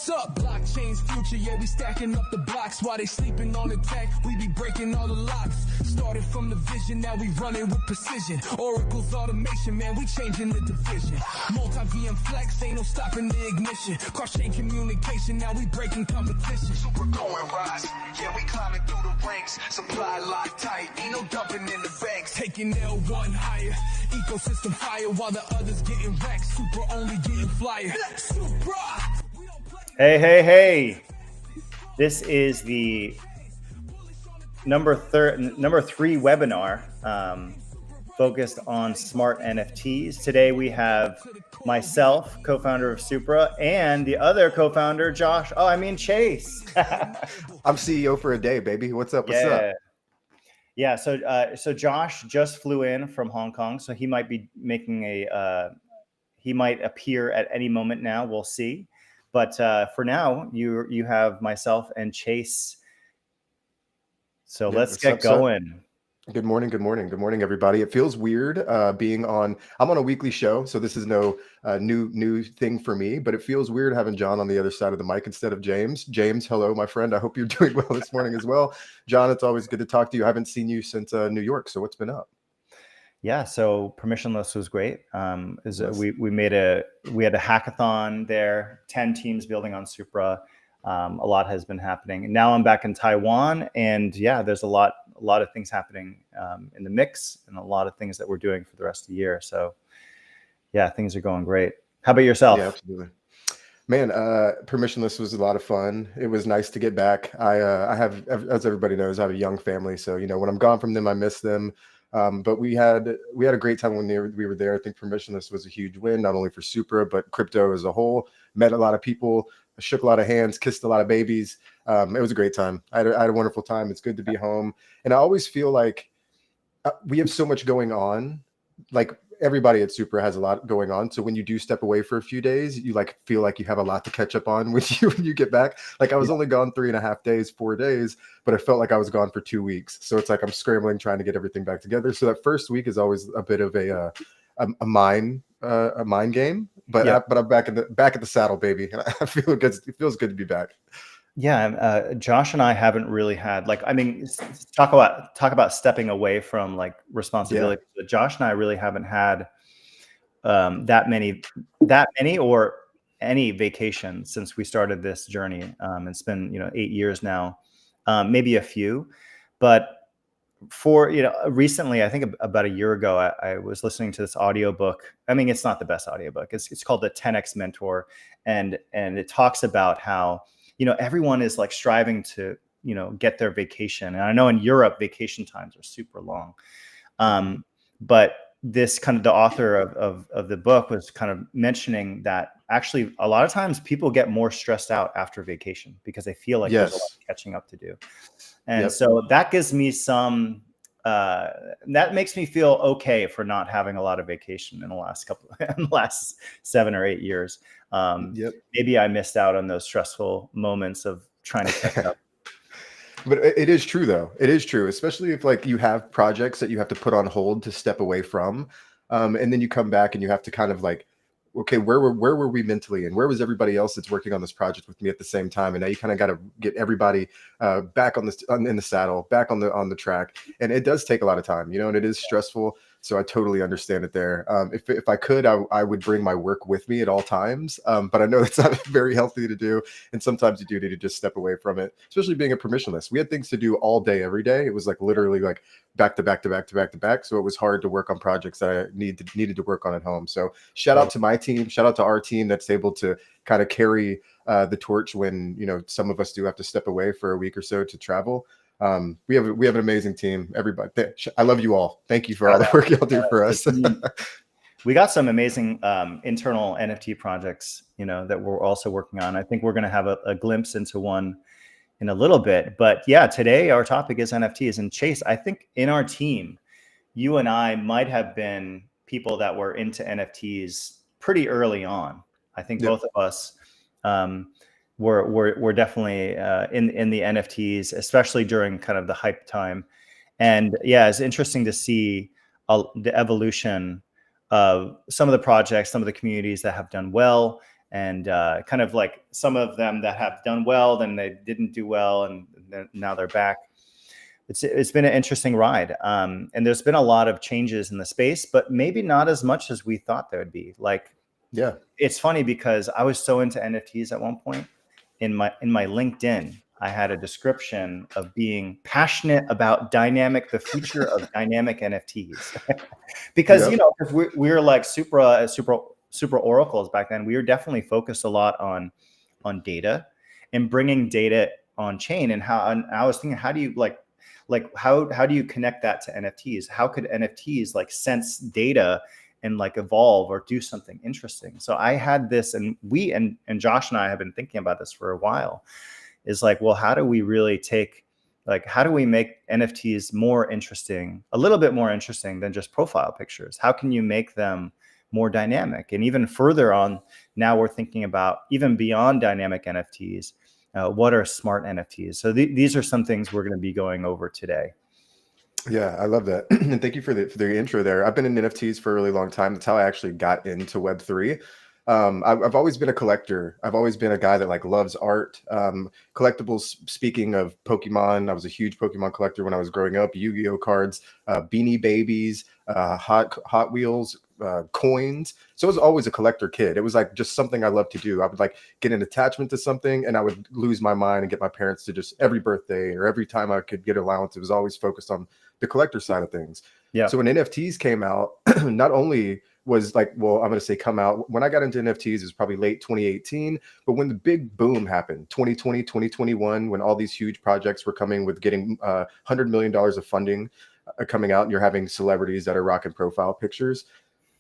What's up? Blockchain's future, yeah, we stacking up the blocks while they sleeping on the tech. We be breaking all the locks. Started from the vision, now we running with precision. Oracle's automation, man, we changing the division. Multi-VM flex, ain't no stopping the ignition. Cross-chain communication, now we breaking competition. Supra going rise, yeah, we climbing through the ranks. Supply locked tight, ain't no dumping in the banks. Taking L1 higher, ecosystem fire while the others getting wrecked. Supra only getting flyer. Supra! Hey. This is the number 3 webinar focused on smart NFTs. Today we have myself, co-founder of Supra, and the other co-founder, Chase. I'm CEO for a day, baby. What's up? What's up? Yeah. So Josh just flew in from Hong Kong, so he might be making he might appear at any moment now. We'll see. But for now, you have myself and Chase. So let's get going. Good morning, everybody. It feels weird being on. I'm on a weekly show, so this is no new thing for me. But it feels weird having John on the other side of the mic instead of James. James, hello, my friend. I hope you're doing well this morning as well. John, it's always good to talk to you. I haven't seen you since New York. So what's been up? Yeah, so permissionless was great. We had a hackathon there, 10 teams building on Supra. A lot has been happening. And now I'm back in Taiwan, and yeah, there's a lot of things happening in the mix, and a lot of things that we're doing for the rest of the year. So yeah, things are going great. How about yourself? Yeah, absolutely. Man, permissionless was a lot of fun. It was nice to get back. I have, as everybody knows, I have a young family, so when I'm gone from them, I miss them. But we had a great time when we were there. I think permissionless was a huge win, not only for Supra, but crypto as a whole. Met a lot of people, shook a lot of hands, kissed a lot of babies. It was a great time. I had a wonderful time. It's good to be home. And I always feel like we have so much going on. Like everybody at Supra has a lot going on. So when you do step away for a few days, you feel like you have a lot to catch up on when you get back. Like I was only gone 3.5 days, 4 days, but I felt like I was gone for 2 weeks. So it's like I'm scrambling, trying to get everything back together. So that first week is always a bit of a mind game. But I'm back at the saddle, baby, and I feel good. It feels good to be back. Yeah, Josh and I haven't really had talk about stepping away from responsibility. Yeah. Josh and I really haven't had that many or any vacation since we started this journey. It's been 8 years now, maybe a few, but for recently, I think about a year ago, I was listening to this audiobook. I mean, it's not the best audiobook. It's called the 10X Mentor, and it talks about how everyone is striving to, get their vacation. And I know in Europe, vacation times are super long. But this kind of the author of the book was kind of mentioning that actually a lot of times people get more stressed out after vacation because they feel like there's a lot of catching up to do. And so that gives me that makes me feel okay for not having a lot of vacation in the last 7 or 8 years. Maybe I missed out on those stressful moments of trying to catch up. But it is true, though. It is true, especially if you have projects that you have to put on hold to step away from, and then you come back and you have to kind of okay, where were we mentally, and where was everybody else that's working on this project with me at the same time? And now you kind of got to get everybody back in the saddle, back on the track, and it does take a lot of time, and it is stressful. So I totally understand it there. If I could, I would bring my work with me at all times. But I know that's not very healthy to do. And sometimes you do need to just step away from it, especially being a permissionless. We had things to do all day, every day. It was literally back to back. So it was hard to work on projects that I needed to work on at home. So shout out to my team. Shout out to our team that's able to kind of carry the torch when, some of us do have to step away for a week or so to travel. We have an amazing team. Everybody, I love you all. Thank you for all the work y'all do for us. We got some amazing internal NFT projects, that we're also working on. I think we're going to have a glimpse into one in a little bit. But yeah, today our topic is NFTs. And Chase, I think in our team, you and I might have been people that were into NFTs pretty early on. I think both of us. We're definitely in the NFTs, especially during kind of the hype time. And yeah, it's interesting to see the evolution of some of the projects, some of the communities that have done well, and kind of like some of them that have done well, then they didn't do well, and now they're back. It's been an interesting ride, and there's been a lot of changes in the space, but maybe not as much as we thought there would be. Like, Yeah. It's funny because I was so into NFTs at one point. In my LinkedIn, I had a description of being passionate about the future of dynamic NFTs, because Yep. because we were like Supra oracles back then. We were definitely focused a lot on data and bringing data on chain, and I was thinking, how do you how do you connect that to NFTs? How could NFTs like sense data and like evolve or do something interesting? So I had this, and Josh and I have been thinking about this for a while, is like, well, how do we really how do we make NFTs more interesting, a little bit more interesting than just profile pictures? How can you make them more dynamic? And even further on, now we're thinking about even beyond dynamic NFTs, what are smart NFTs? So these are some things we're going to be going over today. Yeah, I love that. And thank you for the intro there. I've been in NFTs for a really long time. That's how I actually got into Web3. I've always been a collector. I've always been a guy that like loves art. Collectibles, speaking of Pokemon, I was a huge Pokemon collector when I was growing up. Yu-Gi-Oh cards, Beanie Babies, Hot Wheels, coins. So I was always a collector kid. It was like just something I loved to do. I would like get an attachment to something, and I would lose my mind and get my parents to just every birthday or every time I could get allowance, it was always focused on the collector side of things. Yeah. So when NFTs came out, not only was like, well, I'm going to say come out. When I got into NFTs, it was probably late 2018. But when the big boom happened, 2020, 2021, when all these huge projects were coming with getting $100 million of funding coming out, and you're having celebrities that are rocking profile pictures,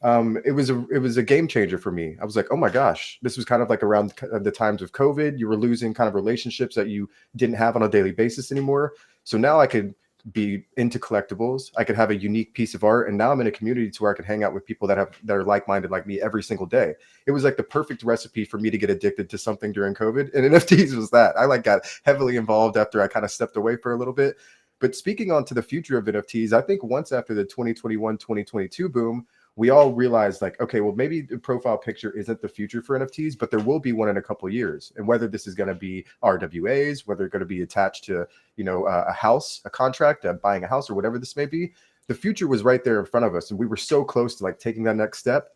it was a game changer for me. I was like, oh my gosh, this was kind of like around the times of COVID. You were losing kind of relationships that you didn't have on a daily basis anymore. So now I could be into collectibles. I could have a unique piece of art, and now I'm in a community to where I can hang out with people that are like-minded like me every single day. It was like the perfect recipe for me to get addicted to something during COVID, and NFTs was that. I like got heavily involved after I kind of stepped away for a little bit. But speaking on to the future of NFTs, I think once after the 2021, 2022 boom, we all realized like, okay, well, maybe the profile picture isn't the future for NFTs, but there will be one in a couple of years. And whether this is going to be RWAs, whether it's going to be attached to, a house, a contract, buying a house, or whatever this may be, the future was right there in front of us. And we were so close to like taking that next step,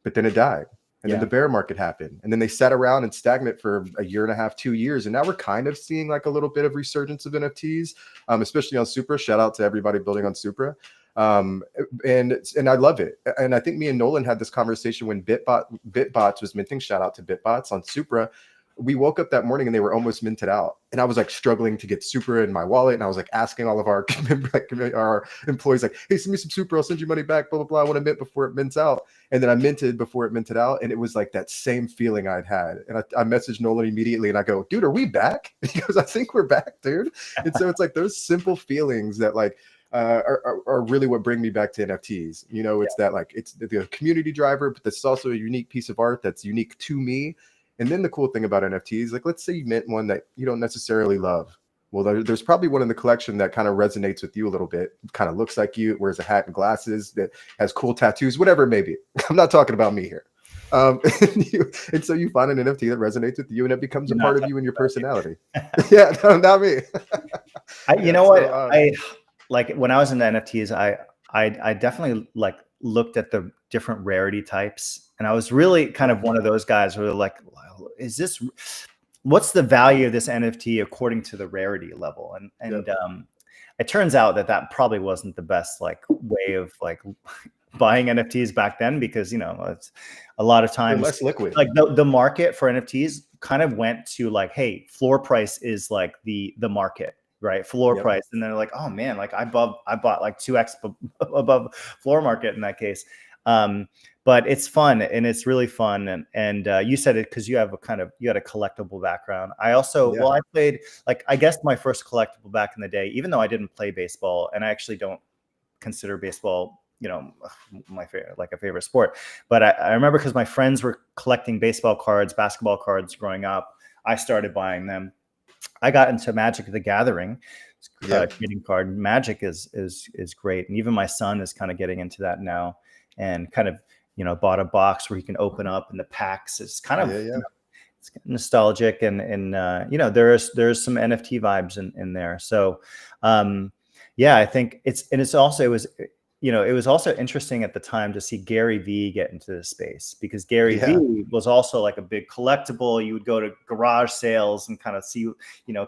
but then it died. And then the bear market happened. And then they sat around and stagnant for a year and a half, 2 years. And now we're kind of seeing like a little bit of resurgence of NFTs, especially on Supra. Shout out to everybody building on Supra. And I love it. And I think me and Nolan had this conversation when Bitbots was minting. Shout out to Bitbots on Supra. We woke up that morning and they were almost minted out. And I was like struggling to get Supra in my wallet. And I was like asking all of our employees, like, hey, send me some Supra. I'll send you money back, blah, blah, blah. I want to mint before it mints out. And then I minted before it minted out. And it was like that same feeling I'd had. And I messaged Nolan immediately and I go, dude, are we back? He goes, I think we're back, dude. And so it's like those simple feelings that like, are really what bring me back to NFTs. It's that like it's the community driver, but that's also a unique piece of art that's unique to me. And then the cool thing about NFTs, like let's say you mint one that you don't necessarily love. Well, there's probably one in the collection that kind of resonates with you a little bit. It kind of looks like you, wears a hat and glasses, that has cool tattoos, whatever it may be. I'm not talking about me here. And so you find an NFT that resonates with you, and it becomes a part of you and your personality. Yeah, no, not me. I like when I was into NFTs, I definitely like looked at the different rarity types, and I was really kind of one of those guys who were like, what's the value of this NFT according to the rarity level? And it turns out that probably wasn't the best like way of like buying NFTs back then, because it's a lot of times they're less liquid. Like the market for NFTs kind of went to like, hey, floor price is like the market. Right, floor price, and they're like, oh man, like I bought like 2x above floor market in that case. But it's fun, and it's really fun, and you said it because you had a collectible background. I also I played, like, I guess my first collectible back in the day, even though I didn't play baseball, and I actually don't consider baseball my favorite sport, but I remember because my friends were collecting baseball cards, basketball cards growing up. I started buying them. I got into Magic the Gathering, trading card. Magic is great, and even my son is kind of getting into that now, and kind of bought a box where you can open up and the packs. It's kind of it's nostalgic, and there's some NFT vibes in there. So yeah, I think it was also interesting at the time to see Gary Vee get into this space, because Gary Vee was also like a big collectible. You would go to garage sales and kind of see,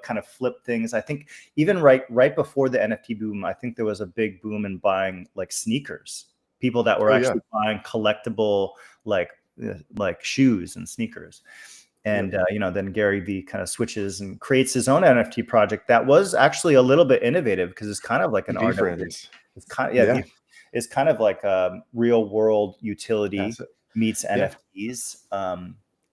kind of flip things. I think even right before the NFT boom, I think there was a big boom in buying like sneakers. People that were actually buying collectible like shoes and sneakers. And then Gary Vee kind of switches and creates his own NFT project that was actually a little bit innovative, because it's kind of like an art. It's kind of it's kind of like a real world utility meets NFTs.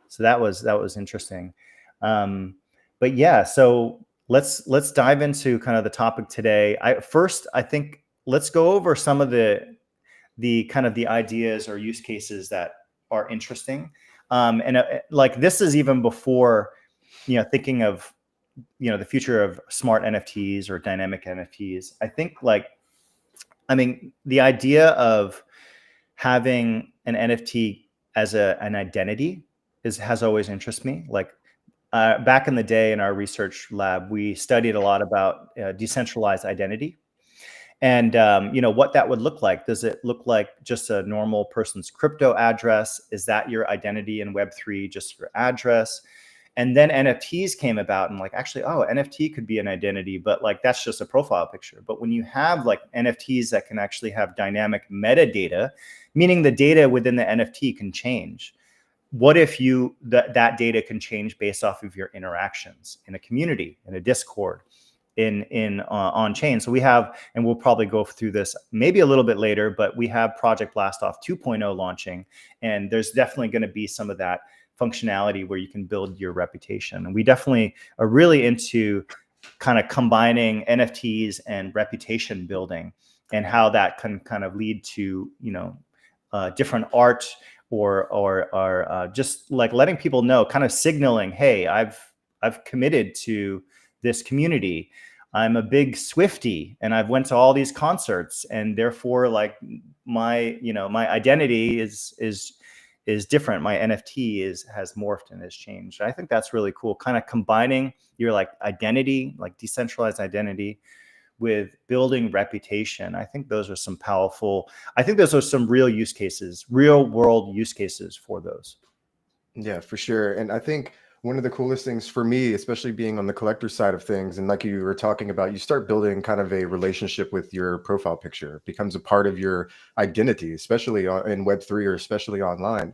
So that was interesting. But yeah, so let's dive into kind of the topic today. I think let's go over some of the kind of the ideas or use cases that are interesting. Like this is even before, thinking of, the future of smart NFTs or dynamic NFTs. I think the idea of having an NFT as an identity has always interested me. Like back in the day in our research lab, we studied a lot about decentralized identity. And what that would look like. Does it look like just a normal person's crypto address? Is that your identity in Web3, just your address? And then NFTs came about, and actually, NFT could be an identity, but that's just a profile picture. But when you have NFTs that can actually have dynamic metadata, meaning the data within the NFT can change. What if that data can change based off of your interactions in a community, in a Discord, on chain? So we have, and we'll probably go through this maybe a little bit later, but we have Project Blastoff 2.0 launching, and there's definitely going to be some of that functionality where you can build your reputation. And we definitely are really into kind of combining NFTs and reputation building, and how that can kind of lead to different art or just letting people know, kind of signaling, hey, I've committed to this community. I'm a big Swiftie, and I've went to all these concerts, and therefore my identity is different. My NFT has morphed and has changed. I think that's really cool, kind of combining your identity, decentralized identity, with building reputation. I think those are some real use cases, real world use cases for those. Yeah, for sure. And I think one of the coolest things for me, especially being on the collector side of things, and like you were talking about, you start building kind of a relationship with your profile picture. It becomes a part of your identity, especially in Web3 or especially online.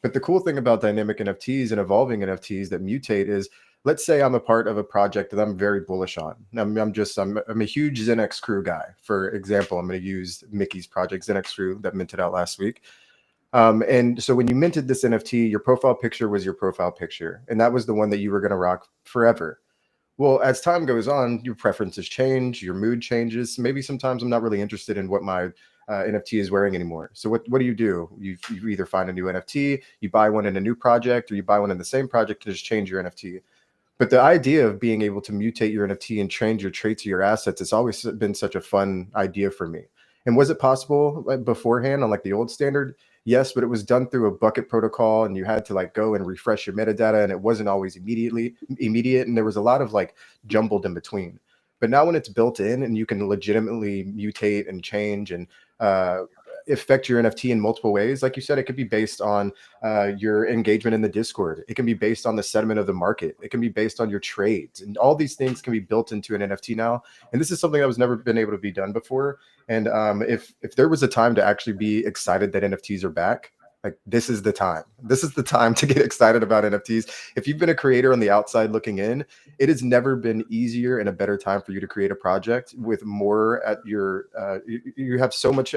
But the cool thing about dynamic NFTs and evolving NFTs that mutate is, let's say I'm a part of a project that I'm very bullish on. I'm a huge ZenX Crew guy. For example, I'm going to use Mickey's project, ZenX Crew, that minted out last week. And so when you minted this NFT, your profile picture was your profile picture, and that was the one that you were going to rock forever. Well, as time goes on, your preferences change, your mood changes. Maybe sometimes I'm not really interested in what my NFT is wearing anymore. So what do? You either find a new NFT, you buy one in a new project, or you buy one in the same project to just change your NFT. But the idea of being able to mutate your NFT and change your traits or your assets has always been such a fun idea for me. And was it possible beforehand on the old standard? Yes, but it was done through a bucket protocol, and you had to go and refresh your metadata, and it wasn't always immediate, and there was a lot of jumbled in between. But now when it's built in and you can legitimately mutate and change and affect your NFT in multiple ways, like you said, it could be based on your engagement in the Discord. It can be based on the sentiment of the market. It can be based on your trades, and all these things can be built into an NFT now. And this is something that was never been able to be done before. And if there was a time to actually be excited that NFTs are back, this is the time. This is the time to get excited about NFTs. If you've been a creator on the outside looking in, it has never been easier and a better time for you to create a project with more at your. You have so much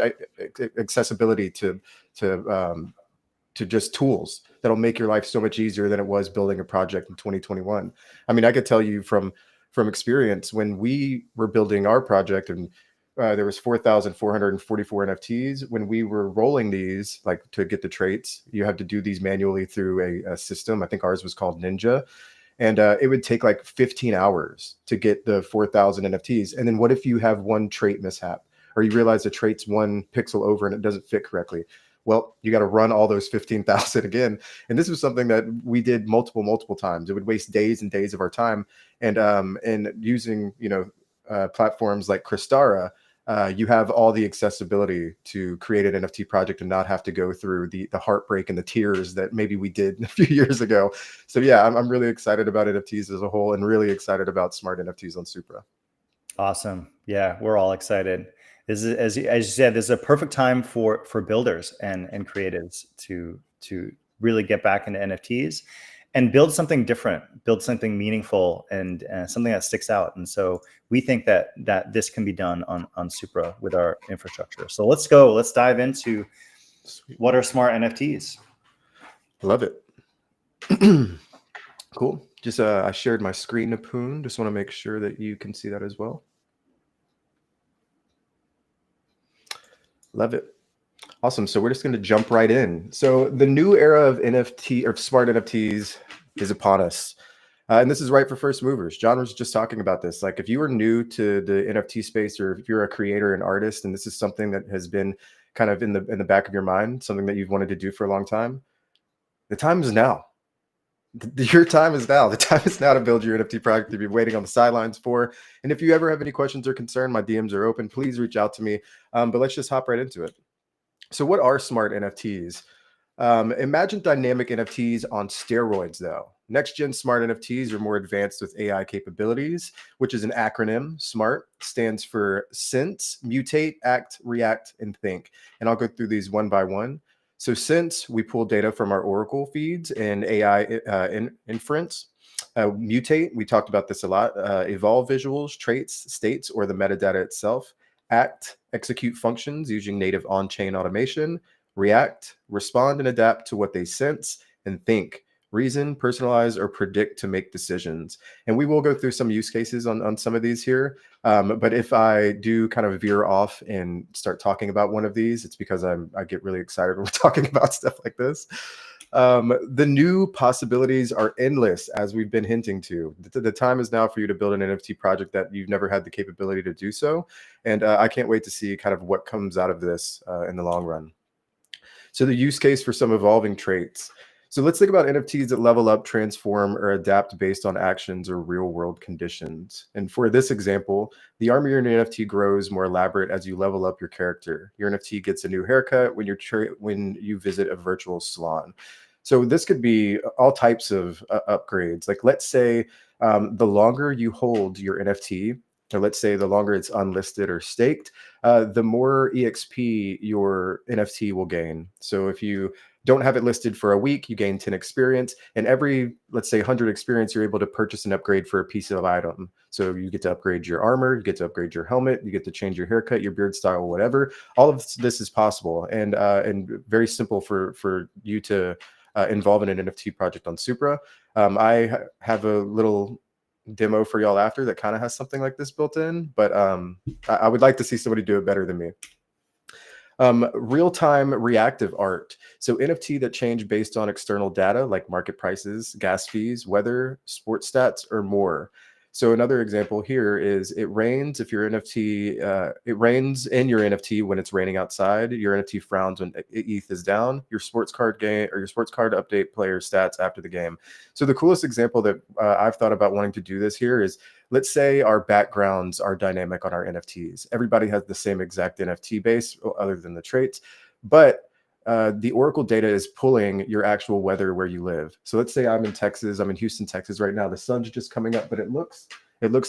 accessibility to just tools that'll make your life so much easier than it was building a project in 2021. I mean, I could tell you from experience, when we were building our project, and there was 4,444 NFTs. When we were rolling these, to get the traits, you have to do these manually through a system. I think ours was called Ninja. And it would take 15 hours to get the 4,000 NFTs. And then what if you have one trait mishap, or you realize the trait's one pixel over and it doesn't fit correctly? Well, you got to run all those 15,000 again. And this was something that we did multiple times. It would waste days and days of our time. And using, platforms like Crystara, you have all the accessibility to create an NFT project and not have to go through the heartbreak and the tears that maybe we did a few years ago. So yeah, I'm really excited about NFTs as a whole, and really excited about smart NFTs on Supra. Awesome. Yeah, we're all excited. This is, as you said, this is a perfect time for builders and creatives to really get back into NFTs and build something different, build something meaningful, and something that sticks out. And so we think that this can be done on Supra with our infrastructure. So let's go. Let's dive into what are smart NFTs. Love it. Cool. Just I shared my screen, Napoon. Just want to make sure that you can see that as well. Love it. Awesome. So we're just going to jump right in. So the new era of NFT or smart NFTs is upon us. And this is right for first movers. John was just talking about this. Like, if you are new to the NFT space, or if you're a creator and artist, and this is something that has been kind of in the back of your mind, something that you've wanted to do for a long time, the time is now. Your time is now. The time is now to build your NFT project you've been waiting on the sidelines for. And if you ever have any questions or concern, my DMs are open. Please reach out to me. But let's just hop right into it. So what are smart NFTs? Imagine dynamic NFTs on steroids, though. Next-gen smart NFTs are more advanced with AI capabilities, which is an acronym. SMART stands for Sense, Mutate, Act, React, and Think. And I'll go through these one by one. So Sense, we pull data from our Oracle feeds and AI inference. Mutate, we talked about this a lot. Evolve visuals, traits, states, or the metadata itself. Act, execute functions using native on-chain automation. React, respond and adapt to what they sense. And think, reason, personalize, or predict to make decisions. And we will go through some use cases on some of these here. But if I do kind of veer off and start talking about one of these, it's because I get really excited when we're talking about stuff like this. The new possibilities are endless, as we've been hinting to. The time is now for you to build an NFT project that you've never had the capability to do so. And I can't wait to see kind of what comes out of this in the long run. So the use case for some evolving traits. So let's think about NFTs that level up, transform, or adapt based on actions or real-world conditions. And for this example, the armor in your NFT grows more elaborate as you level up your character. Your NFT gets a new haircut when you visit a virtual salon. So this could be all types of upgrades. Like, let's say the longer you hold your NFT, or let's say the longer it's unlisted or staked, the more EXP your NFT will gain. So if you don't have it listed for a week, you gain 10 experience. And every, let's say, 100 experience, you're able to purchase an upgrade for a piece of item. So you get to upgrade your armor, you get to upgrade your helmet, you get to change your haircut, your beard style, whatever. All of this is possible, and very simple for you to involve in an NFT project on Supra. I have a little demo for y'all after that kind of has something like this built in, but I would like to see somebody do it better than me. Real-time reactive art. So NFT that change based on external data like market prices, gas fees, weather, sports stats, or more. So another example here is it rains if your NFT, it rains in your NFT when it's raining outside. Your NFT frowns when ETH is down. Your sports card game or your sports card update player stats after the game. So the coolest example that I've thought about wanting to do this here is, let's say our backgrounds are dynamic on our NFTs. Everybody has the same exact NFT base other than the traits, but the Oracle data is pulling your actual weather where you live. So let's say I'm in Texas, I'm in Houston, Texas right now. The sun's just coming up, but it looks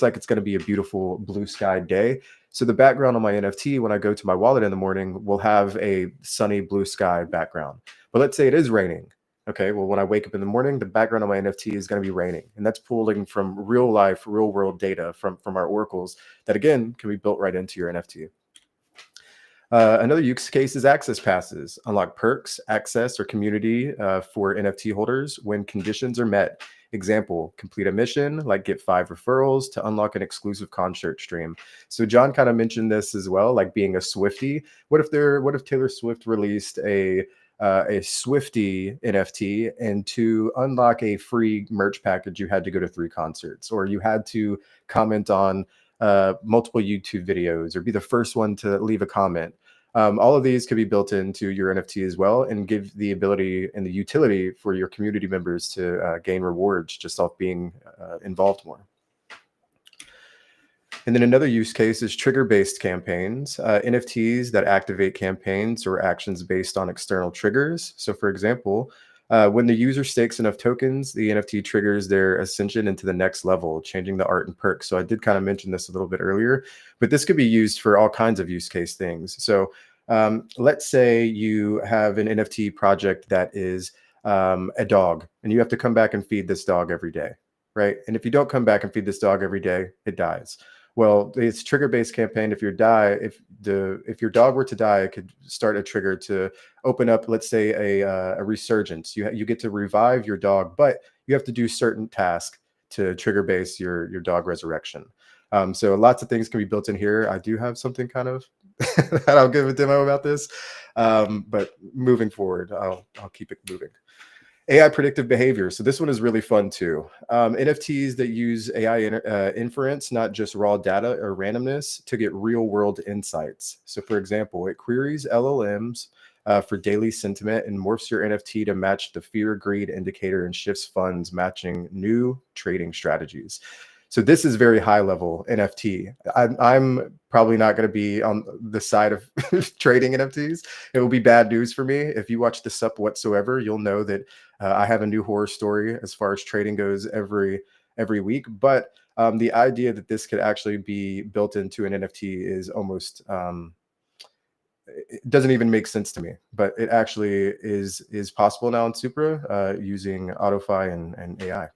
like it's going to be a beautiful blue sky day. So the background on my NFT, when I go to my wallet in the morning, will have a sunny blue sky background. But let's say it is raining. Okay, well, when I wake up in the morning, the background on my NFT is going to be raining. And that's pulling from real life, real world data from our oracles that, again, can be built right into your NFT. Another use case is access passes. Unlock perks, access, or community for NFT holders when conditions are met. Example, complete a mission, like get 5 referrals to unlock an exclusive concert stream. So John kind of mentioned this as well, like being a Swiftie. What if Taylor Swift released a Swiftie NFT, and to unlock a free merch package, you had to go to 3 concerts, or you had to comment on multiple YouTube videos, or be the first one to leave a comment. All of these could be built into your NFT as well and give the ability and the utility for your community members to gain rewards just off being involved more. And then another use case is trigger-based campaigns, NFTs that activate campaigns or actions based on external triggers. So for example, when the user stakes enough tokens, the NFT triggers their ascension into the next level, changing the art and perks. So I did kind of mention this a little bit earlier, but this could be used for all kinds of use case things. So let's say you have an NFT project that is a dog, and you have to come back and feed this dog every day, right? And if you don't come back and feed this dog every day, it dies. Well, it's trigger-based campaign. If your dog were to die, it could start a trigger to open up, let's say, a resurgence. You get to revive your dog, but you have to do certain tasks to trigger base your dog resurrection. So lots of things can be built in here. I do have something kind of that I'll give a demo about this, but moving forward, I'll keep it moving. AI predictive behavior. So this one is really fun too. NFTs that use AI inference, not just raw data or randomness, to get real world insights. So for example, it queries LLMs for daily sentiment and morphs your NFT to match the fear greed indicator and shifts funds matching new trading strategies. So this is very high level NFT. I'm probably not going to be on the side of trading NFTs. It will be bad news for me. If you watch the Sup whatsoever, you'll know that I have a new horror story as far as trading goes every week. But the idea that this could actually be built into an NFT is almost it doesn't even make sense to me. But it actually is possible now in Supra using AutoFi and AI.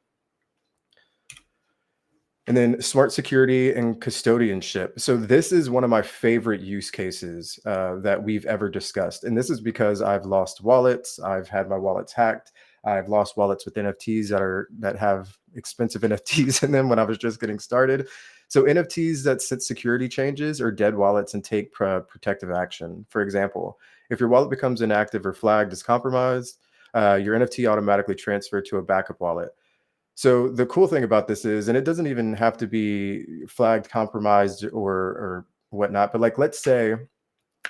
And then smart security and custodianship. So this is one of my favorite use cases that we've ever discussed. And this is because I've lost wallets. I've had my wallets hacked. I've lost wallets with NFTs that have expensive NFTs in them when I was just getting started. So NFTs that set security changes are dead wallets and take protective action. For example, if your wallet becomes inactive or flagged as compromised, your NFT automatically transferred to a backup wallet. So the cool thing about this is, and it doesn't even have to be flagged, compromised, or whatnot, but like, let's say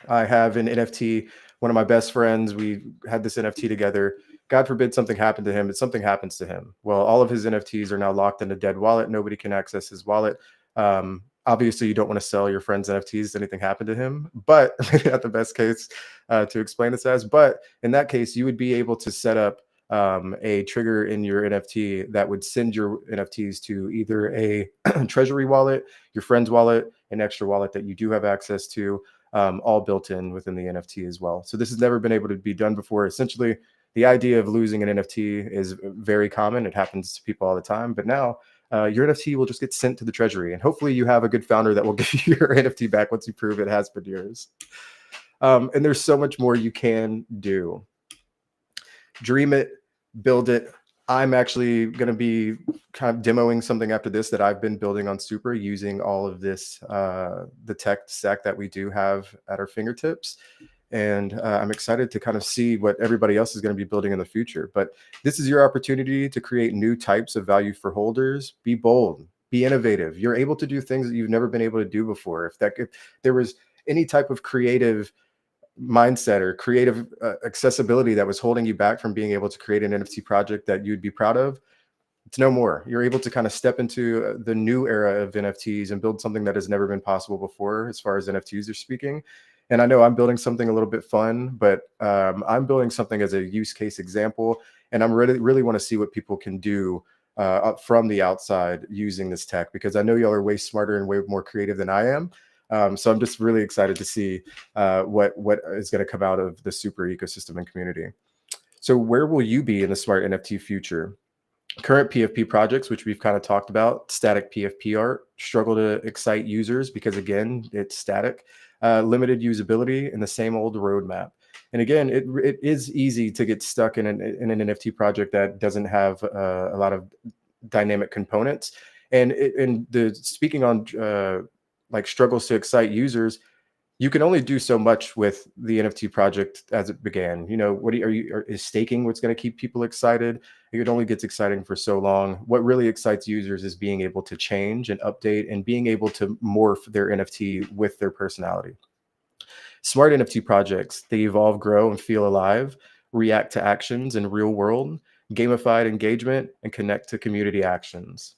I have an NFT, one of my best friends, we had this NFT together. God forbid something happened to him, but something happens to him. Well, all of his NFTs are now locked in a dead wallet. Nobody can access his wallet. Obviously, you don't want to sell your friend's NFTs. Anything happened to him, but maybe not the best case to explain this as. But in that case, you would be able to set up a trigger in your NFT that would send your NFTs to either a treasury wallet, your friend's wallet, an extra wallet that you do have access to, all built in within the NFT as well. So this has never been able to be done before. Essentially, the idea of losing an NFT is very common. It happens to people all the time. But now your NFT will just get sent to the treasury. And hopefully you have a good founder that will give you your NFT back once you prove it has been yours. And there's so much more you can do. Dream it, build it. I'm actually going to be kind of demoing something after this that I've been building on Supra using all of this, the tech stack that we do have at our fingertips. And I'm excited to kind of see what everybody else is going to be building in the future. But this is your opportunity to create new types of value for holders. Be bold, be innovative. You're able to do things that you've never been able to do before. If there was any type of creative mindset or creative accessibility that was holding you back from being able to create an NFT project that you'd be proud of, it's no more. You're able to kind of step into the new era of NFTs and build something that has never been possible before as far as NFTs are speaking. And I know I'm building something a little bit fun, but I'm building something as a use case example. And I'm really want to see what people can do from the outside using this tech, because I know y'all are way smarter and way more creative than I am. So I'm just really excited to see what is going to come out of the Supra ecosystem and community. So where will you be in the smart NFT future? Current PFP projects, which we've kind of talked about, static PFP art, struggle to excite users because, again, it's static, limited usability, and the same old roadmap. And again, it is easy to get stuck in an NFT project that doesn't have a lot of dynamic components. And speaking on like struggles to excite users, you can only do so much with the NFT project as it began. You know, is staking what's going to keep people excited? It only gets exciting for so long. What really excites users is being able to change and update and being able to morph their NFT with their personality. Smart NFT projects, they evolve, grow, and feel alive, react to actions in real world, gamified engagement, and connect to community actions.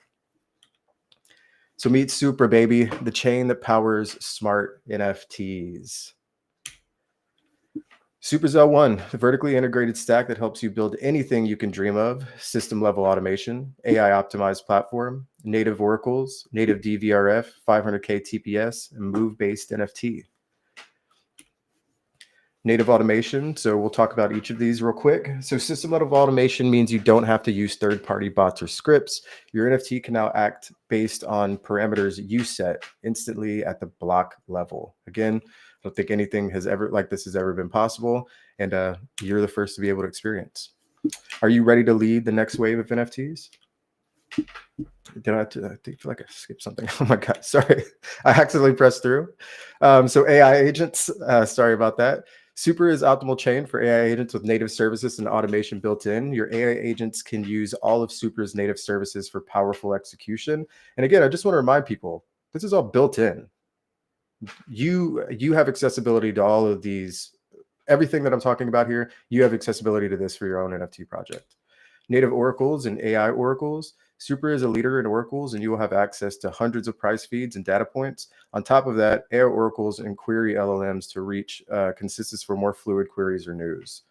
So meet Supra, baby, the chain that powers smart NFTs. Supra's L1, the vertically integrated stack that helps you build anything you can dream of, system-level automation, AI-optimized platform, native oracles, native DVRF, 500K TPS, and move-based NFT. Native automation, so we'll talk about each of these real quick. So system-level automation means you don't have to use third-party bots or scripts. Your NFT can now act based on parameters you set instantly at the block level. Again, I don't think anything has ever like this has ever been possible, and you're the first to be able to experience. Are you ready to lead the next wave of NFTs? Did I feel like I skipped something? Oh my God, sorry. I accidentally pressed through. So AI agents, sorry about that. Supra is optimal chain for AI agents with native services and automation built in. Your AI agents can use all of Supra's native services for powerful execution. And again, I just want to remind people, this is all built in. You have accessibility to all of these, everything that I'm talking about here, you have accessibility to this for your own NFT project. Native oracles and AI oracles. Supra is a leader in oracles, and you will have access to hundreds of price feeds and data points. On top of that, AI oracles and query LLMs to reach consistency for more fluid queries or news.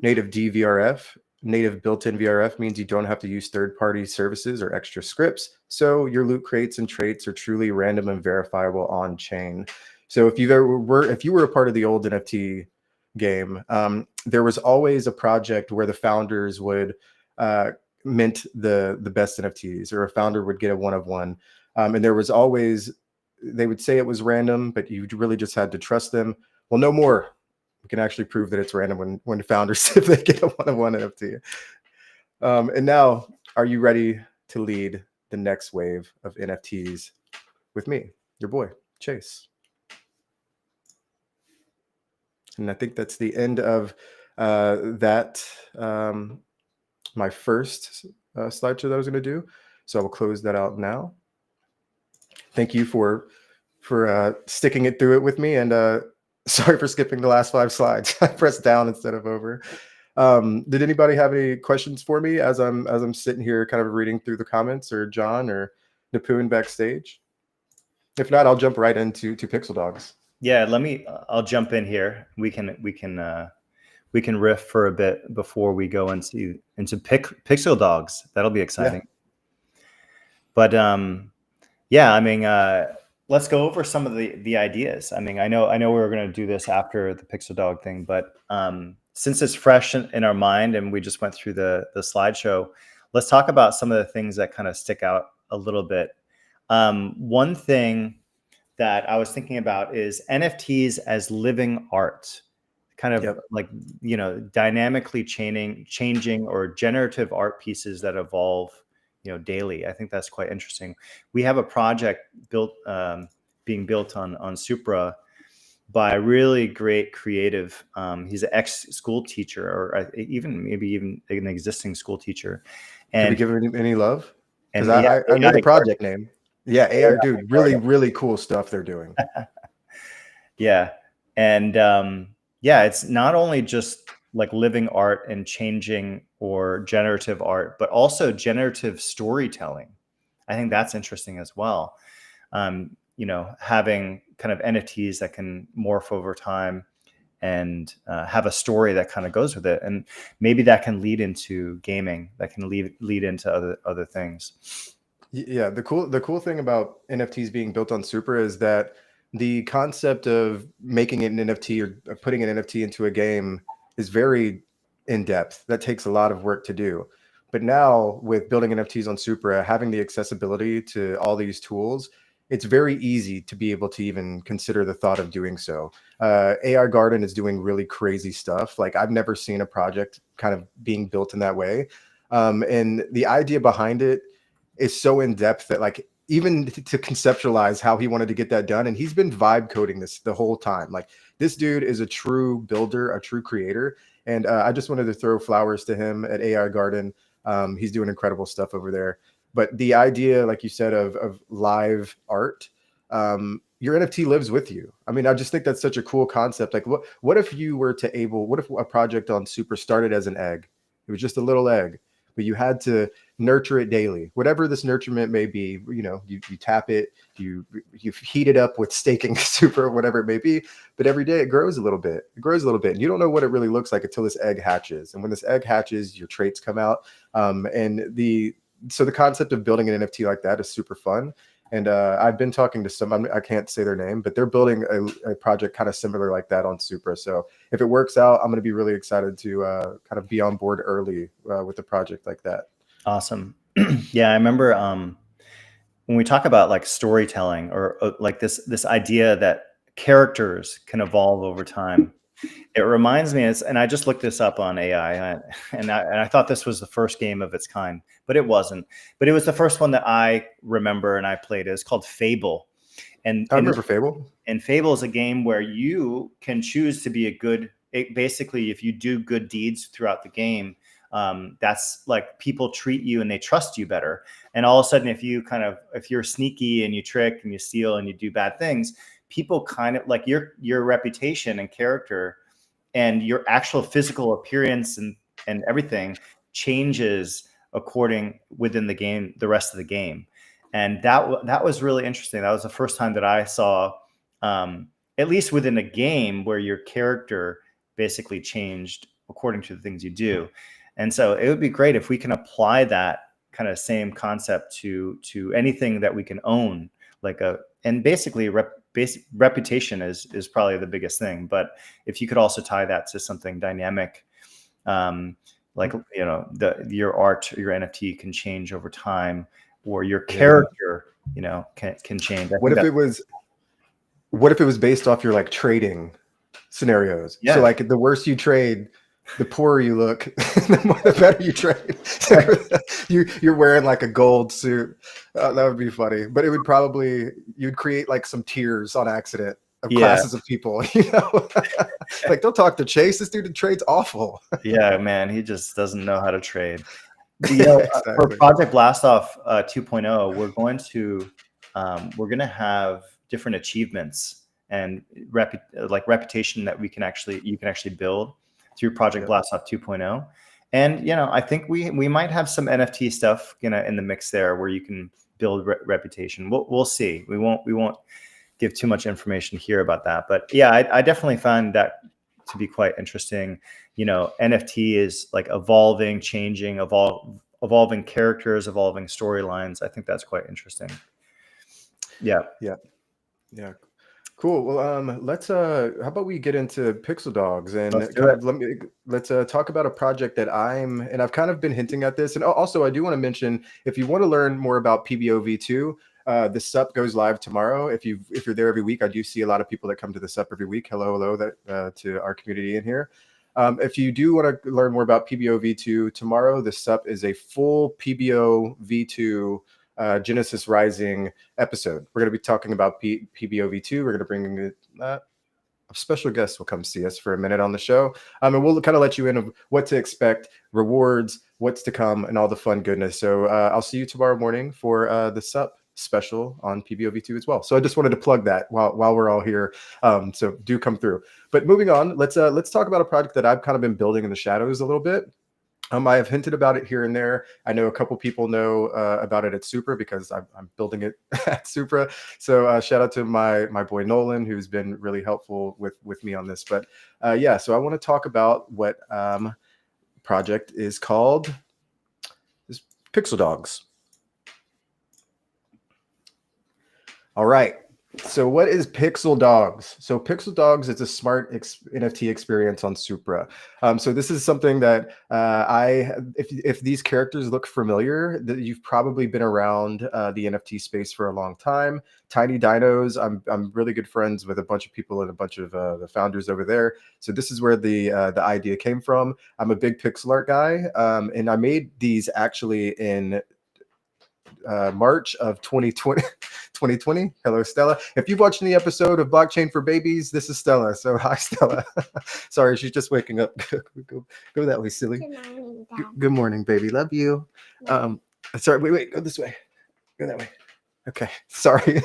Native DVRF, native built-in VRF means you don't have to use third-party services or extra scripts. So your loot crates and traits are truly random and verifiable on-chain. So if you were a part of the old NFT game, there was always a project where the founders would mint the best NFTs, or a founder would get a one of one, and there was always, they would say it was random, but you really just had to trust them. Well, no more. We can actually prove that it's random when founders if they get a one of one NFT. And now, are you ready to lead the next wave of NFTs with me, your boy Chase? And I think that's the end of my first slideshow that I was going to do. So I will close that out now. Thank you for sticking it through it with me, and sorry for skipping the last 5 slides. I pressed down instead of over. Did anybody have any questions for me as I'm sitting here kind of reading through the comments, or John or Napoon backstage? If not, I'll jump right into Pixel Dogs. Yeah, I'll jump in here. We can riff for a bit before we go into Pixel Dogs. That'll be exciting. Yeah. But yeah, I mean, let's go over some of the ideas. I mean, I know we were going to do this after the Pixel Dog thing, but since it's fresh in our mind and we just went through the slideshow, let's talk about some of the things that kind of stick out a little bit. One thing that I was thinking about is NFTs as living art, kind of like, you know, dynamically changing or generative art pieces that evolve, you know, daily. I think that's quite interesting. We have a project being built on Supra by a really great creative. He's an ex-school teacher, or maybe even an existing school teacher. And can we give him any love? Because I know the project name. Yeah, AI, dude, really cool stuff they're doing. Yeah, and yeah, it's not only just like living art and changing or generative art, but also generative storytelling. I think that's interesting as well. You know, having kind of NFTs that can morph over time and have a story that kind of goes with it, and maybe that can lead into gaming, that can lead into other things. Yeah, the cool thing about NFTs being built on Supra is that the concept of making an NFT or putting an NFT into a game is very in depth. That takes a lot of work to do. But now with building NFTs on Supra, having the accessibility to all these tools, it's very easy to be able to even consider the thought of doing so. AI Garden is doing really crazy stuff. Like, I've never seen a project kind of being built in that way. And the idea behind it is so in depth that, like, even to conceptualize how he wanted to get that done, and he's been vibe coding this the whole time. Like, this dude is a true builder, a true creator, and I just wanted to throw flowers to him at AI Garden. He's doing incredible stuff over there. But the idea, like you said, of live art, your NFT lives with you. I mean, I just think that's such a cool concept. Like, what if you were what if a project on Supra started as an egg? It was just a little egg, but you had to nurture it daily. Whatever this nurturement may be, you tap it, you heat it up with staking Supra, whatever it may be. But every day it grows a little bit. It grows a little bit, and you don't know what it really looks like until this egg hatches. And when this egg hatches, your traits come out. So the concept of building an NFT like that is super fun. And I've been talking to I can't say their name, but they're building a project kind of similar like that on Supra. So if it works out, I'm going to be really excited to kind of be on board early with a project like that. Awesome. Yeah, I remember when we talk about like storytelling or like this idea that characters can evolve over time. It reminds me, and I just looked this up on AI, and I thought this was the first game of its kind, but it wasn't. But it was the first one that I remember and I played. It's called Fable. And I remember Fable. And Fable is a game where you can choose to be basically, if you do good deeds throughout the game, that's like people treat you and they trust you better. And all of a sudden, if you're sneaky and you trick and you steal and you do bad things, people kind of like your reputation and character and your actual physical appearance and everything changes within the game, the rest of the game. And that was really interesting. That was the first time that I saw, at least within a game, where your character basically changed according to the things you do. And so it would be great if we can apply that kind of same concept to anything that we can own, and basically reputation is probably the biggest thing. But if you could also tie that to something dynamic, like your art, your NFT can change over time, or your character, can change. What if it was based off your like trading scenarios? Yeah. So like the worse you trade, the poorer you look, the better you trade. You're wearing like a gold suit. That would be funny. But it would you'd create like some tiers on accident of classes of people, like don't talk to Chase. This dude trades awful. Yeah, man, he just doesn't know how to trade. Exactly. For Project Blastoff 2.0, we're going to have different achievements and reputation that you can actually build through Project Blastoff 2.0. And, I think we might have some NFT stuff, in the mix there where you can build reputation. We'll see. We won't give too much information here about that. But yeah, I definitely find that to be quite interesting. NFT is like evolving, changing, evolving characters, evolving storylines. I think that's quite interesting. Yeah. Cool. Well, how about we get into Pixel Dogs and let's talk about a project that I've kind of been hinting at this. And also I do want to mention, if you want to learn more about PBOV2, the SUP goes live tomorrow. If you're there every week, I do see a lot of people that come to the SUP every week. Hello to our community in here. If you do want to learn more about PBOV2 tomorrow, the SUP is a full PBOV2 Genesis Rising episode. We're going to be talking about PBOV2. We're going to bring in a special guest will come see us for a minute on the show. And we'll kind of let you in of what to expect, rewards, what's to come, and all the fun goodness. So I'll see you tomorrow morning for the SUP special on PBOV2 as well. So I just wanted to plug that while we're all here. So do come through. But moving on, let's talk about a project that I've kind of been building in the shadows a little bit. I have hinted about it here and there. I know a couple people know about it at Supra because I'm building it at Supra. So shout out to my boy Nolan, who's been really helpful with me on this. But so I want to talk about what project is called Pixel Dogs. All right. So what is Pixel Dogs? So Pixel Dogs is a smart NFT experience on Supra. So this is something that if these characters look familiar, that you've probably been around the NFT space for a long time. Tiny Dinos, I'm really good friends with a bunch of people and a bunch of the founders over there. So this is where the idea came from. I'm a big pixel art guy, and I made these actually in March of 2020. Hello, Stella. If you've watched any episode of Blockchain for Babies, this is Stella. So hi, Stella. Sorry, she's just waking up. Go that way, silly. Good morning, Dad. Good morning, baby. Love you. Sorry, wait. Go this way. Go that way. Okay, sorry.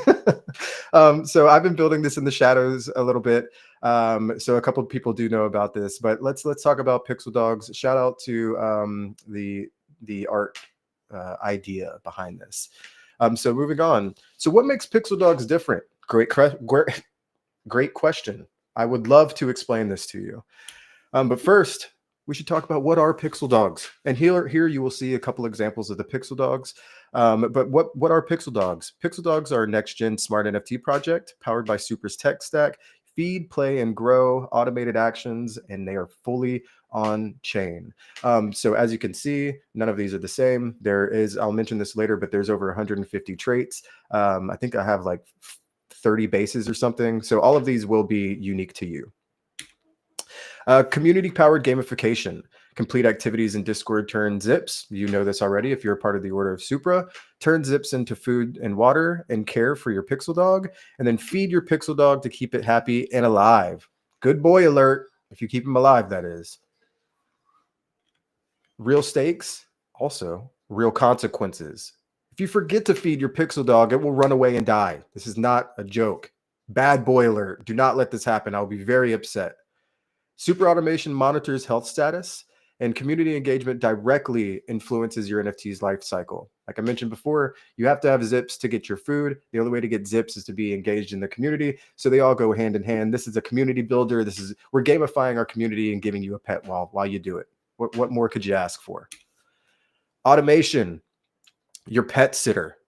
So I've been building this in the shadows a little bit. So a couple of people do know about this, but let's talk about Pixel Dogs. Shout out to the art idea behind this. So moving on. So what makes Pixel Dogs different? Great question. I would love to explain this to you. But first, we should talk about what are Pixel Dogs. And here you will see a couple examples of the Pixel Dogs. But what are Pixel Dogs? Pixel Dogs are a next-gen smart NFT project powered by Supra's tech stack. Feed, play, and grow automated actions, and they are fully on chain. So as you can see, none of these are the same. There is, I'll mention this later, but there's over 150 traits. I think I have like 30 bases or something. So all of these will be unique to you. Community-powered gamification. Complete activities in Discord turn zips. You know this already if you're a part of the Order of Supra. Turn zips into food and water and care for your Pixel Dog. And then feed your Pixel Dog to keep it happy and alive. Good boy alert. If you keep him alive, that is. Real stakes. Also, real consequences. If you forget to feed your Pixel Dog, it will run away and die. This is not a joke. Bad boy alert. Do not let this happen. I'll be very upset. Super automation monitors health status, and community engagement directly influences your NFT's life cycle. Like I mentioned before, you have to have zips to get your food. The only way to get zips is to be engaged in the community. So they all go hand in hand. This is a community builder. We're gamifying our community and giving you a pet while you do it. What more could you ask for? Automation, your pet sitter.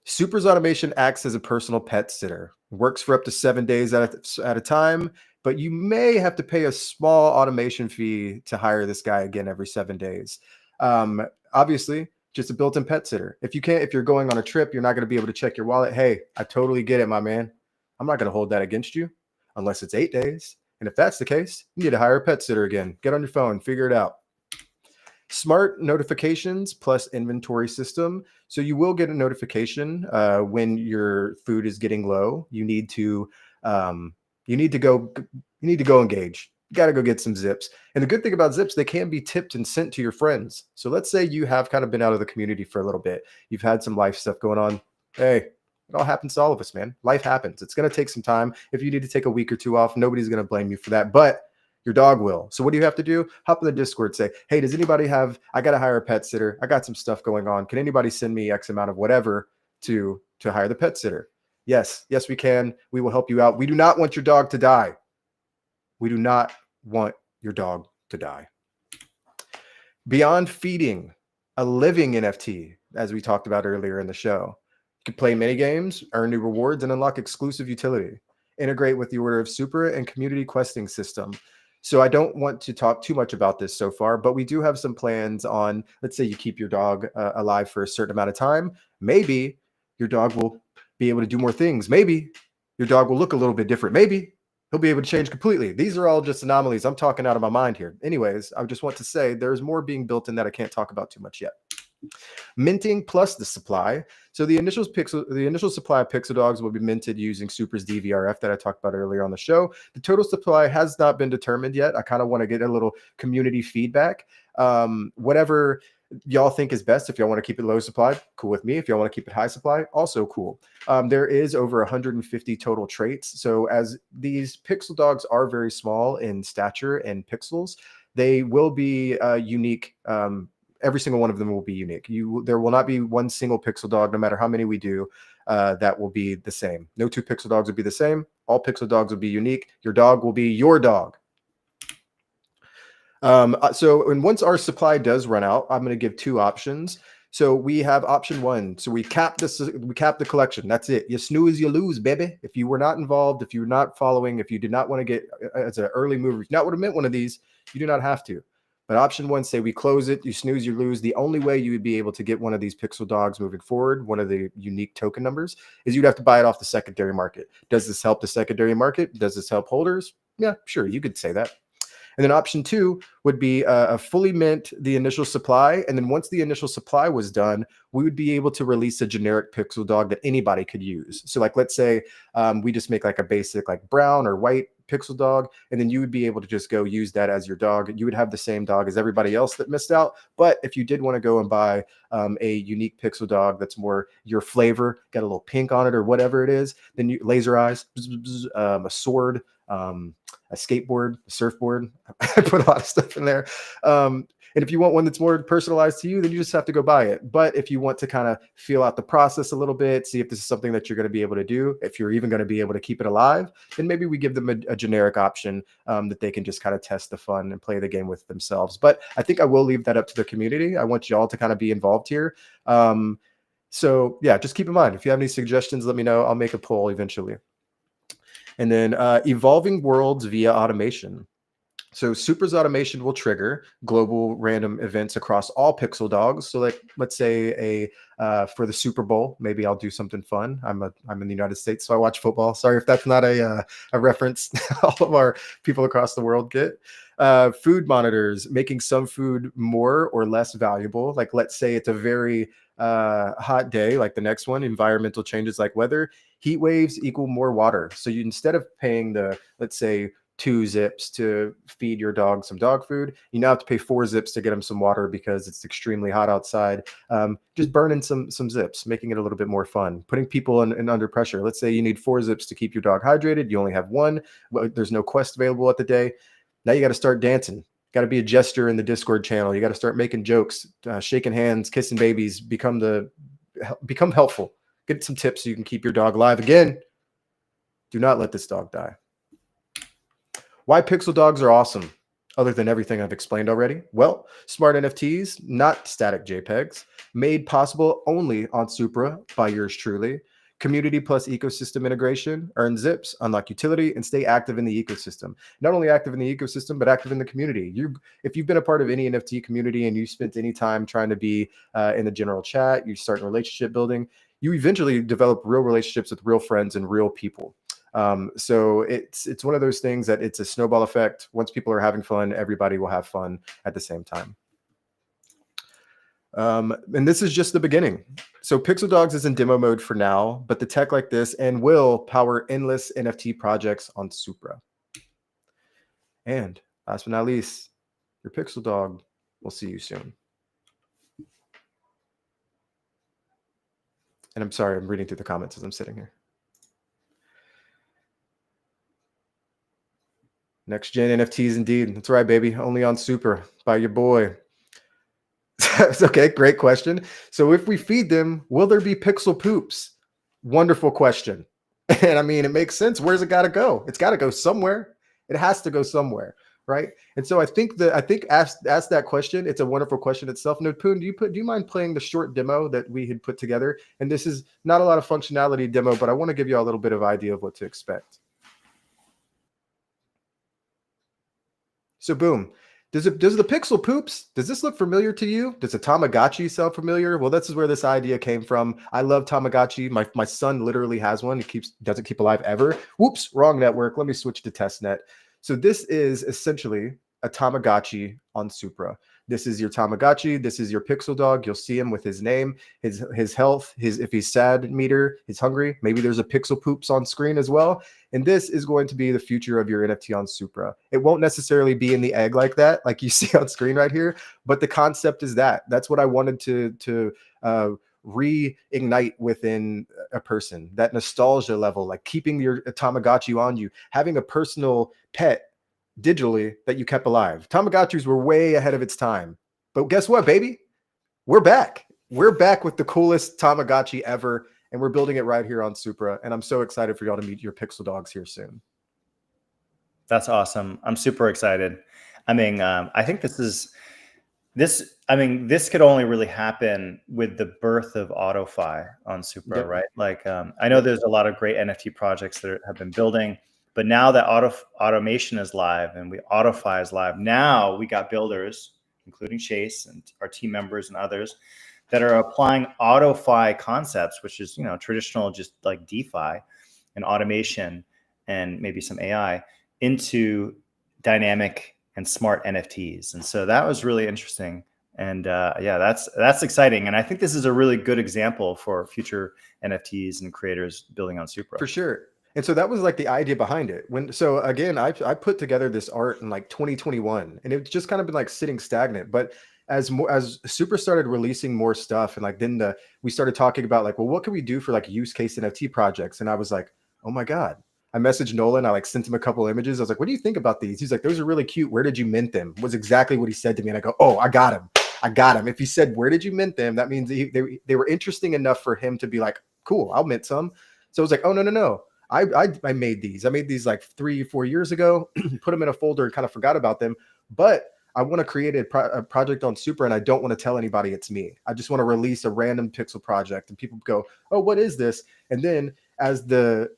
Supra's automation acts as a personal pet sitter. Works for up to 7 days at a time, but you may have to pay a small automation fee to hire this guy again every 7 days. Obviously, just a built-in pet sitter. If you're going on a trip, you're not going to be able to check your wallet. Hey, I totally get it, my man. I'm not going to hold that against you unless it's 8 days. And if that's the case, you need to hire a pet sitter again. Get on your phone, figure it out. Smart notifications plus inventory system. So you will get a notification when your food is getting low. You need to go engage. You got to go get some zips. And the good thing about zips, they can be tipped and sent to your friends. So let's say you have kind of been out of the community for a little bit. You've had some life stuff going on. Hey, it all happens to all of us, man. Life happens. It's going to take some time. If you need to take a week or two off, nobody's going to blame you for that. But your dog will. So what do you have to do? Hop in the Discord, say, hey, does anybody I got to hire a pet sitter. I got some stuff going on. Can anybody send me X amount of whatever to hire the pet sitter? Yes, we can. We will help you out. We do not want your dog to die. We do not want your dog to die. Beyond feeding, a living NFT, as we talked about earlier in the show. You can play mini games, earn new rewards, and unlock exclusive utility. Integrate with the Order of Supra and community questing system. So I don't want to talk too much about this so far, but we do have some plans on, let's say you keep your dog alive for a certain amount of time. Maybe your dog will be able to do more things. Maybe your dog will look a little bit different. Maybe he'll be able to change completely. These are all just anomalies. I'm talking out of my mind here. Anyways, I just want to say there's more being built in that I can't talk about too much yet. Minting plus the supply. So the initial supply of Pixel Dogs will be minted using Supra's DVRF that I talked about earlier on the show. The total supply has not been determined yet. I kind of want to get a little community feedback. Whatever y'all think is best. If y'all want to keep it low supply, cool with me. If y'all want to keep it high supply, also cool. There is over 150 total traits. So as these Pixel Dogs are very small in stature and pixels, they will be unique. Every single one of them will be unique. There will not be one single Pixel Dog, no matter how many we do, that will be the same. No two Pixel Dogs will be the same. All Pixel Dogs will be unique. Your dog will be your dog. And once our supply does run out, I'm going to give two options. So we have option one. So we cap the collection. That's it. You snooze, you lose, baby. If you were not involved, if you're not following, if you did not want to get as an early mover, if you not would have meant one of these, you do not have to. But option one, say we close it, you snooze, you lose. The only way you would be able to get one of these Pixel Dogs moving forward, one of the unique token numbers, is you'd have to buy it off the secondary market. Does this help the secondary market? Does this help holders? Yeah, sure, you could say that. And then option two would be a fully mint the initial supply. And then once the initial supply was done, we would be able to release a generic Pixel Dog that anybody could use. So like, let's say we just make like a basic like brown or white pixel dog, and then you would be able to just go use that as your dog. You would have the same dog as everybody else that missed out. But if you did want to go and buy a unique pixel dog that's more your flavor, got a little pink on it or whatever it is, then you laser eyes, a sword, a skateboard, a surfboard. I put a lot of stuff in there. And if you want one that's more personalized to you, then you just have to go buy it. But if you want to kind of feel out the process a little bit, see if this is something that you're going to be able to do, if you're even going to be able to keep it alive, then maybe we give them a generic option that they can just kind of test the fun and play the game with themselves. But I think I will leave that up to the community. I want y'all to kind of be involved here. So yeah, just keep in mind, if you have any suggestions, let me know. I'll make a poll eventually. And then evolving worlds via automation. So Supra's automation will trigger global random events across all pixel dogs. So like, let's say for the Super Bowl, maybe I'll do something fun. I'm in the United States, so I watch football. Sorry if that's not a reference all of our people across the world get. Food monitors, making some food more or less valuable. Like, let's say it's a very hot day, like the next one, environmental changes like weather, heat waves equal more water. So you, instead of paying let's say 2 zips to feed your dog some dog food, you now have to pay 4 zips to get them some water because it's extremely hot outside. Just burning some zips, making it a little bit more fun, putting people in under pressure. Let's say you need 4 zips to keep your dog hydrated. You only have 1. There's no quest available at the day. Now you got to start dancing. Got to be a jester in the Discord channel. You got to start making jokes, shaking hands, kissing babies, become helpful. Get some tips so you can keep your dog alive. Again, do not let this dog die. Why pixel dogs are awesome, other than everything I've explained already? Well, smart NFTs, not static JPEGs, made possible only on Supra by yours truly. Community plus ecosystem integration, earn zips, unlock utility, and stay active in the ecosystem. Not only active in the ecosystem, but active in the community. If you've been a part of any NFT community and you spent any time trying to be in the general chat, you start relationship building, you eventually develop real relationships with real friends and real people. So it's one of those things that it's a snowball effect. Once people are having fun, everybody will have fun at the same time. And this is just the beginning. So Pixel Dogs is in demo mode for now, but the tech like this and will power endless NFT projects on Supra. And last but not least, your Pixel Dog will see you soon. And I'm sorry, I'm reading through the comments as I'm sitting here. Next gen NFTs indeed. That's right, baby. Only on Supra by your boy. Okay, great question. So if we feed them, will there be pixel poops? Wonderful question. And I mean, it makes sense. Where's it got to go? It's got to go somewhere. It has to go somewhere, right? And so I think ask that question. It's a wonderful question itself. Nopoon, do you mind playing the short demo that we had put together? And this is not a lot of functionality demo, but I want to give you a little bit of idea of what to expect. So boom. Does the pixel poops, does this look familiar to you? Does a Tamagotchi sound familiar? Well, this is where this idea came from. I love Tamagotchi. My son literally has one. He doesn't keep alive ever. Whoops, wrong network. Let me switch to testnet. So this is essentially a Tamagotchi on Supra. This is your Tamagotchi. This is your pixel dog. You'll see him with his name, his health, if he's sad meter, he's hungry. Maybe there's a pixel poops on screen as well. And this is going to be the future of your NFT on Supra. It won't necessarily be in the egg like that, like you see on screen right here. But the concept is that's what I wanted to reignite within a person, that nostalgia level, like keeping your Tamagotchi on you, having a personal pet digitally that you kept alive. Tamagotchis were way ahead of its time. But guess what, baby? We're back. We're back with the coolest Tamagotchi ever, and we're building it right here on Supra. And I'm so excited for y'all to meet your pixel dogs here soon. That's awesome. I'm super excited. I mean, I think this could only really happen with the birth of AutoFi on Supra, yep. Right? Like, I know there's a lot of great NFT projects that have been building, but now that automation is live and AutoFi is live, now we got builders, including Chase and our team members and others, that are applying AutoFi concepts, which is, traditional, just like DeFi and automation and maybe some AI, into dynamic and smart NFTs. And so that was really interesting. And yeah, that's exciting. And I think this is a really good example for future NFTs and creators building on Supra. For sure. And so that was like the idea behind it. So again, I put together this art in like 2021, and it's just kind of been like sitting stagnant. But as Supra started releasing more stuff, and like then we started talking about like, well, what can we do for like use case NFT projects? And I was like, oh my God. I messaged Nolan. I like sent him a couple images. I was like, what do you think about these? He's like, those are really cute. Where did you mint them? Was exactly what he said to me. And I go, oh, I got him. I got him. If he said, where did you mint them? That means they were interesting enough for him to be like, cool, I'll mint some. So I was like, oh, no. I made these. I made these like 3-4 years ago, put them in a folder and kind of forgot about them. But I want to create a project on Supra, and I don't want to tell anybody it's me. I just want to release a random pixel project, and people go, oh, what is this? And then as the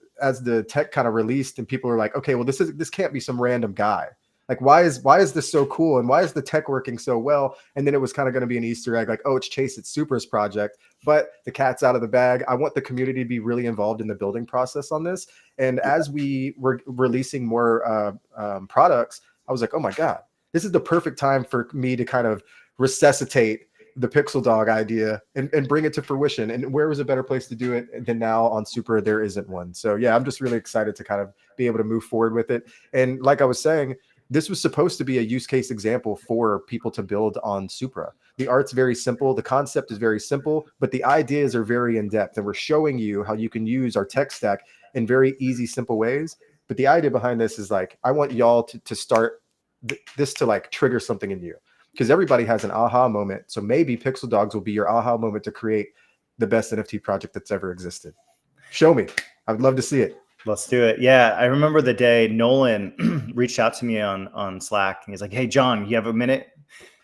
tech kind of released, and people are like, okay, well, this can't be some random guy. Like, why is this so cool? And why is the tech working so well? And then it was kind of going to be an Easter egg, like, oh, it's Chase, it's Supra's project, but the cat's out of the bag. I want the community to be really involved in the building process on this. And as we were releasing more products, I was like, oh my God, this is the perfect time for me to kind of resuscitate the Pixel Dog idea and bring it to fruition. And where was a better place to do it than now on Supra? There isn't one. So yeah, I'm just really excited to kind of be able to move forward with it. And like I was saying, this was supposed to be a use case example for people to build on Supra. The art's very simple. The concept is very simple, but the ideas are very in-depth. And we're showing you how you can use our tech stack in very easy, simple ways. But the idea behind this is like, I want y'all to start this to like trigger something in you, because everybody has an aha moment. So maybe Pixel Dogs will be your aha moment to create the best NFT project that's ever existed. Show me. I would love to see it. Let's do it. Yeah, I remember the day Nolan reached out to me on Slack, and he's like, "Hey, John, you have a minute?"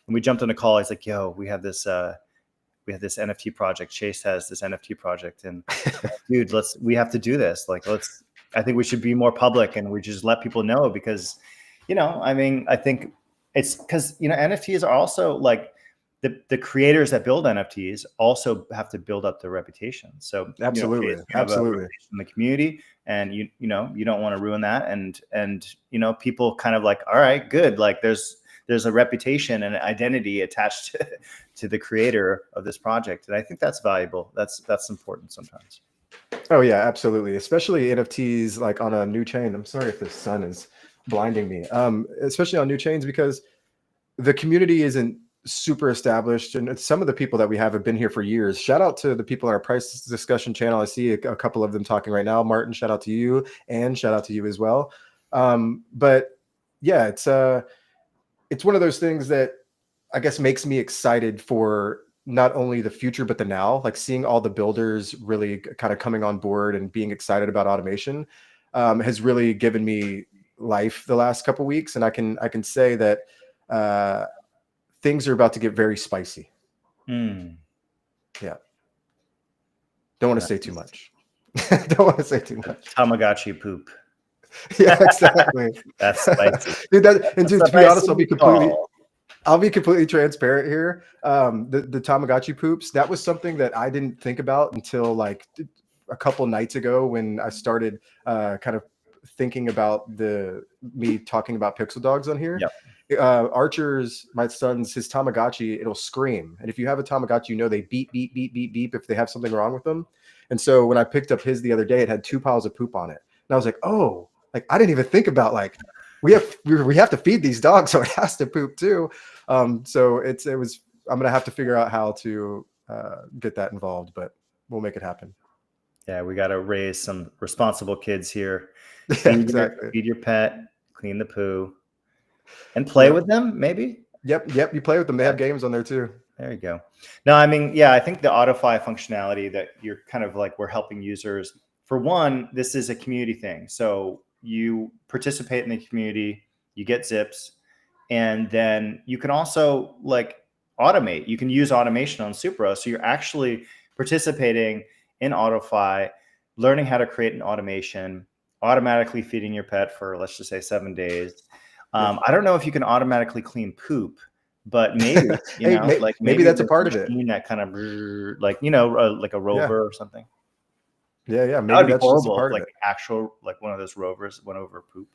And we jumped on a call. He's like, "Yo, we have this NFT project. Chase has this NFT project, and dude, we have to do this. Like, I think we should be more public, and we just let people know, because, I mean, I think it's because NFTs are also like the creators that build NFTs also have to build up their reputation. So absolutely, absolutely, in the community, and you don't want to ruin that, and people kind of like, all right, good, like there's a reputation and identity attached to the creator of this project, and I think that's valuable. That's important sometimes. Oh yeah, absolutely, especially NFTs like on a new chain. I'm sorry if the sun is blinding me. Especially on new chains, because the community isn't super established, and some of the people that we have been here for years. Shout out to the people on our price discussion channel. I see a couple of them talking right now. Martin, shout out to you, and shout out to you as well. But yeah, it's one of those things that I guess makes me excited for not only the future but the now. Like seeing all the builders really kind of coming on board and being excited about automation has really given me life the last couple of weeks, and I can say that things are about to get very spicy. Yeah. Don't want to say too much. Don't want to say too much. Tamagotchi poop. Yeah, exactly. That's spicy. Dude, to be honest, I'll be completely transparent here. The Tamagotchi poops, that was something that I didn't think about until like a couple nights ago, when I started kind of thinking about me talking about Pixel Dogs on here. Yep. Archer's, my son's, his Tamagotchi, it'll scream. And if you have a Tamagotchi, they beep, beep, beep, beep, beep if they have something wrong with them. And so when I picked up his the other day, it had 2 piles of poop on it. And I was like, oh, like I didn't even think about like, we have to feed these dogs, so it has to poop too. So I'm going to have to figure out how to get that involved, but we'll make it happen. Yeah, we got to raise some responsible kids here. Yeah, exactly. Feed your pet, clean the poo, and play with them, maybe. Yep. You play with them. They have games on there too. There you go. No, I mean, yeah, I think the AutoFi functionality that you're kind of like, we're helping users. For one, this is a community thing. So you participate in the community, you get zips, and then you can also like automate. You can use automation on Supra. So you're actually participating in AutoFi, learning how to create an automation, automatically feeding your pet for, let's just say, 7 days. I don't know if you can automatically clean poop, but maybe, maybe that's a part of it. That kind of like, like a rover or something. Yeah. Maybe that would be that's horrible. Just a part like of it. Actual, like one of those rovers went over poop.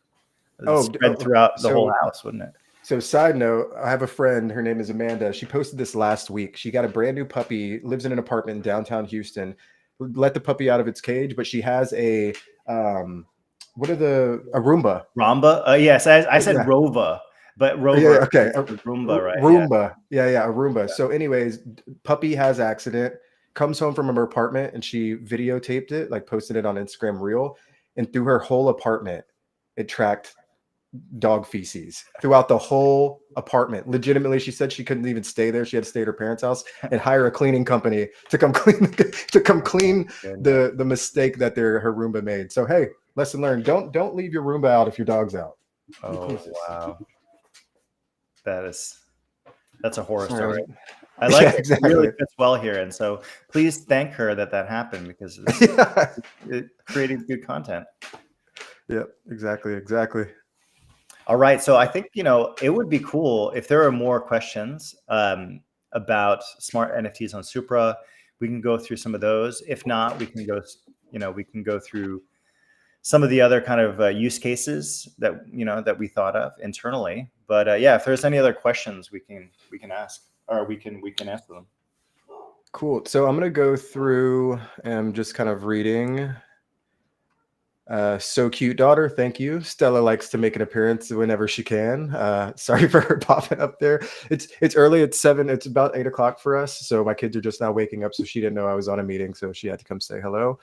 Spread throughout the whole house, wouldn't it? So side note, I have a friend, her name is Amanda. She posted this last week. She got a brand new puppy, lives in an apartment in downtown Houston. let the puppy out of its cage, but she has a what are the a Roomba? Roomba? Yes, I said Yeah. Rova, but Rover. Yeah, okay. Roomba, right? Roomba. Yeah, a Roomba. So anyways, puppy has accident, comes home from her apartment, and she videotaped it, like posted it on Instagram Reel, and through her whole apartment, it tracked dog feces throughout the whole apartment. Legitimately, she said she couldn't even stay there. She had to stay at her parents' house and hire a cleaning company to come clean the mistake that her Roomba made. So hey, lesson learned: don't leave your Roomba out if your dog's out. Oh wow, that's a horror Sorry, story. I like it. exactly. It really fits well here, and so please thank her that happened, because it created good content. Yep, exactly. All right, so I think it would be cool if there are more questions about smart NFTs on Supra. We can go through some of those. If not, we can go through some of the other kind of use cases that we thought of internally. But yeah, if there's any other questions, we can ask, or we can answer them. Cool. So I'm gonna go through and just kind of reading. So cute, daughter. Thank you. Stella likes to make an appearance whenever she can. Sorry for her popping up there. It's early. It's 7. It's about 8 o'clock for us. So my kids are just now waking up. So she didn't know I was on a meeting. So she had to come say hello.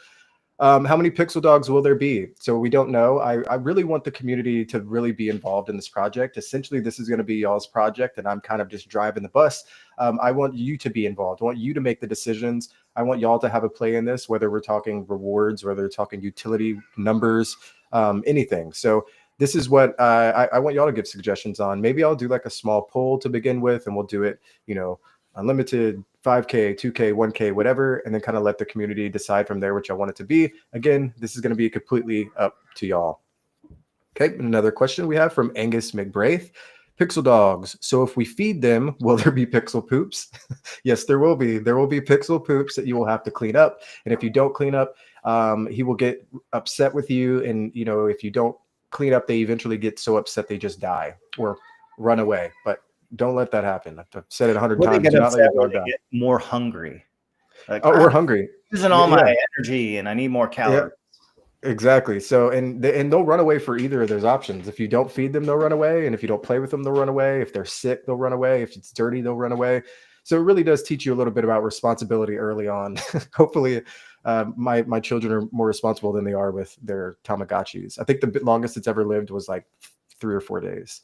How many pixel dogs will there be? So we don't know. I really want the community to really be involved in this project. Essentially, this is going to be y'all's project, and I'm kind of just driving the bus. I want you to be involved. I want you to make the decisions. I want y'all to have a play in this, whether we're talking rewards, whether we're talking utility numbers, anything. So this is what I want y'all to give suggestions on. Maybe I'll do like a small poll to begin with, and we'll do it, unlimited, 5K, 2K, 1K, whatever, and then kind of let the community decide from there what y'all want it to be. Again, this is going to be completely up to y'all. Okay, another question we have from Angus McBraith. Pixel dogs. So if we feed them, will there be pixel poops? Yes, there will be. There will be pixel poops that you will have to clean up. And if you don't clean up, he will get upset with you. And, if you don't clean up, they eventually get so upset they just die or run away. But don't let that happen. I've said it 100 times. Do not let your dog die. Get more hungry. Like, we're hungry. Using all my energy, and I need more calories. Yeah, exactly. So, and they'll run away for either of those options. If you don't feed them, they'll run away. And if you don't play with them, they'll run away. If they're sick, they'll run away. If it's dirty, they'll run away. So it really does teach you a little bit about responsibility early on. Hopefully, my children are more responsible than they are with their Tamagotchis. I think the longest it's ever lived was like 3 or 4 days.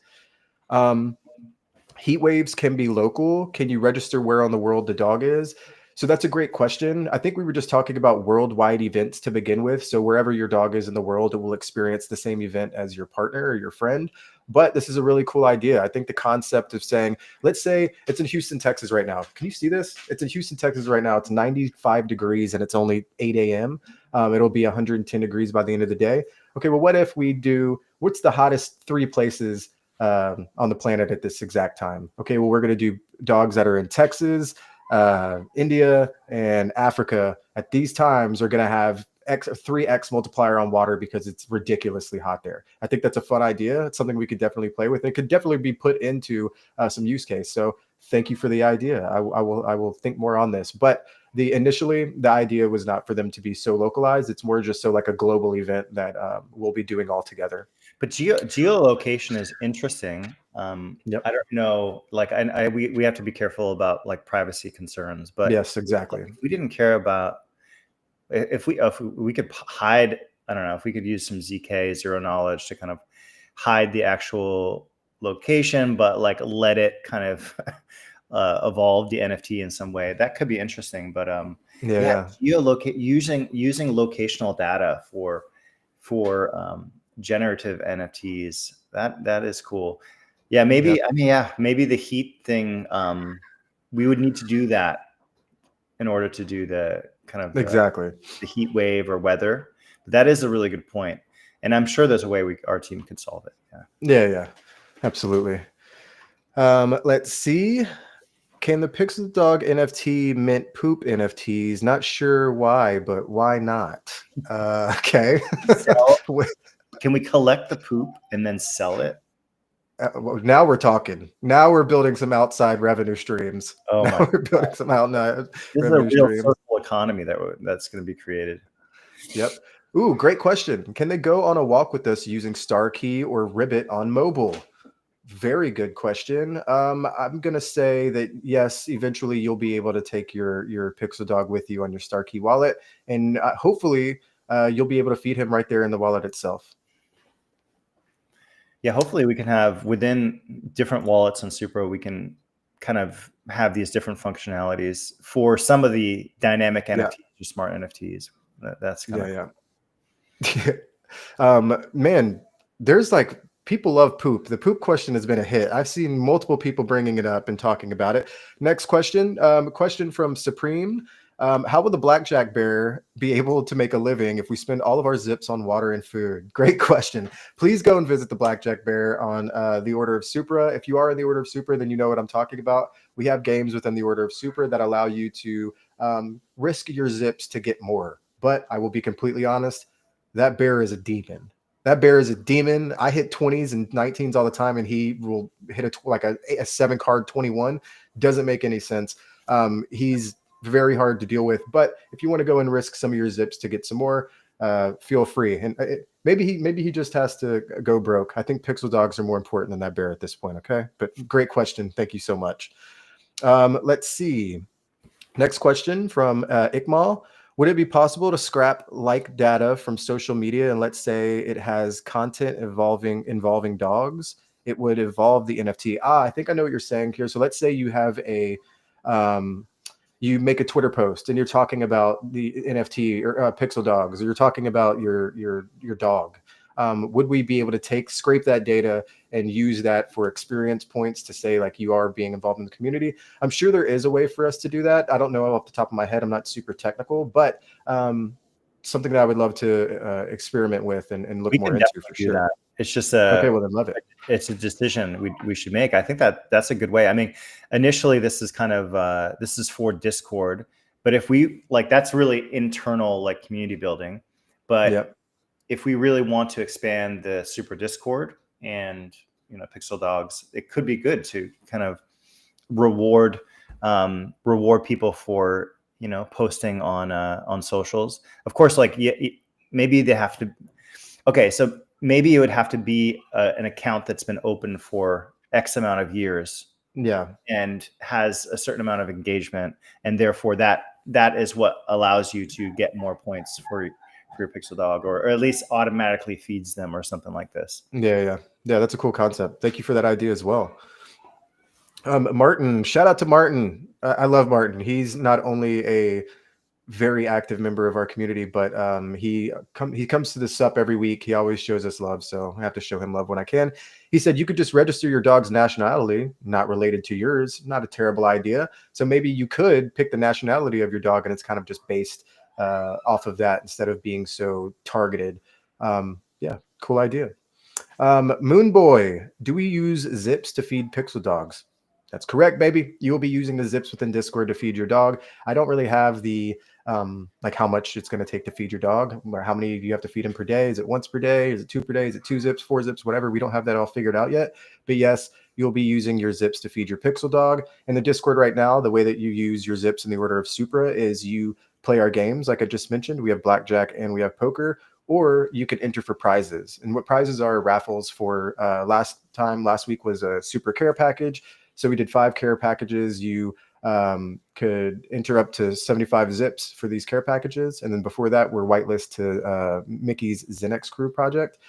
Heat waves can be local. Can you register where on the world the dog is? So that's a great question. I think we were just talking about worldwide events to begin with. So wherever your dog is in the world, it will experience the same event as your partner or your friend. But this is a really cool idea. I think the concept of saying, let's say it's in Houston, Texas right now. Can you see this? It's in Houston, Texas right now. It's 95 degrees and it's only 8 a.m. It'll be 110 degrees by the end of the day. Okay, well, what if we do, what's the hottest 3 places on the planet at this exact time? Okay, well, we're going to do dogs that are in Texas, India, and Africa at these times are going to have 3x multiplier on water because it's ridiculously hot there. I think that's a fun idea. It's something we could definitely play with. It could definitely be put into some use case. So thank you for the idea. I will think more on this. But initially the idea was not for them to be so localized. It's more just so like a global event that we'll be doing all together. But geolocation is interesting. Yep. I don't know, like we have to be careful about like privacy concerns, but yes, exactly. If we didn't care about, if we could hide, I don't know, if we could use some ZK, zero knowledge, to kind of hide the actual location, but like let it kind of evolve the NFT in some way, that could be interesting. But using locational data for generative NFTs, that is cool. Yeah, maybe. Yep. I mean, maybe the heat thing. We would need to do that in order to do the kind of exactly the heat wave or weather. But that is a really good point, and I'm sure there's a way our team could solve it. Yeah, absolutely. Let's see. Can the Pixel Dog NFT mint poop NFTs? Not sure why, but why not? Okay. Can we collect the poop and then sell it? Now we're talking. Now we're building some outside revenue streams. Oh, now we're building some outside revenue streams. economy that's going to be created. Yep. Ooh, great question. Can they go on a walk with us using Star Key or Ribbit on mobile? Very good question. I'm gonna say that yes, eventually you'll be able to take your Pixel Dog with you on your Star Key wallet, and hopefully you'll be able to feed him right there in the wallet itself. Yeah, hopefully we can have within different wallets on Supra, we can kind of have these different functionalities for some of the dynamic NFTs or smart NFTs. That's kind of man, there's like people love poop. The poop question has been a hit. I've seen multiple people bringing it up and talking about it. Next question, question from Supreme. How will the blackjack bear be able to make a living if we spend all of our zips on water and food? Great question. Please go and visit the blackjack bear on the Order of Supra. If you are in the Order of Supra, then you know what I'm talking about. We have games within the Order of Supra that allow you to risk your zips to get more. But I will be completely honest, that bear is a demon. That bear is a demon. I hit 20s and 19s all the time, and he will hit a 7-card 21. Doesn't make any sense. He's very hard to deal with. But if you want to go and risk some of your zips to get some more, feel free. And maybe he just has to go broke. I think Pixel Dogs are more important than that bear at this point. Okay, but great question. Thank you so much. Let's see. Next question from Ikmal. Would it be possible to scrap like data from social media and let's say it has content involving dogs? It would evolve the NFT. I think I know what you're saying here. So let's say you have you make a Twitter post and you're talking about the NFT or Pixel Dogs, or you're talking about your dog. Would we be able to scrape that data and use that for experience points to say like you are being involved in the community? I'm sure there is a way for us to do that. I don't know off the top of my head. I'm not super technical, but something that I would love to experiment with and look more into for sure. That. It's just okay. Well, I love it. It's a decision we should make. I think that's a good way. I mean, initially this is kind of this is for Discord, but if we like, that's really internal like community building. But if we really want to expand the Super Discord and Pixel Dogs, it could be good to kind of reward people for posting on socials. Of course, like maybe they have to. Okay, so maybe it would have to be an account that's been open for X amount of years. Yeah, and has a certain amount of engagement, and therefore that is what allows you to get more points for your Pixel Dog, or at least automatically feeds them or something like this. Yeah. That's a cool concept. Thank you for that idea as well. Martin, shout out to Martin. I love Martin. He's not only a very active member of our community, but he comes to the SUP every week. He always shows us love, so I have to show him love when I can. He said you could just register your dog's nationality, not related to yours. Not a terrible idea. So maybe you could pick the nationality of your dog, and it's kind of just based off of that instead of being so targeted. Yeah, cool idea. Moon Boy, do we use zips to feed Pixel Dogs? That's correct, baby. You will be using the zips within Discord to feed your dog. I don't really have the like how much it's going to take to feed your dog, or how many you have to feed him per day. Is it once per day? Is it 2 per day? Is it 2 zips, 4 zips, whatever? We don't have that all figured out yet. But yes, you'll be using your zips to feed your Pixel Dog. In the Discord right now, the way that you use your zips in the Order of Supra is you play our games. Like I just mentioned, we have blackjack and we have poker, or you could enter for prizes. And what prizes are raffles for last week was a super care package. So we did 5 care packages. You could enter up to 75 zips for these care packages. And then before that, we're whitelist to Mickey's Xenex Crew project.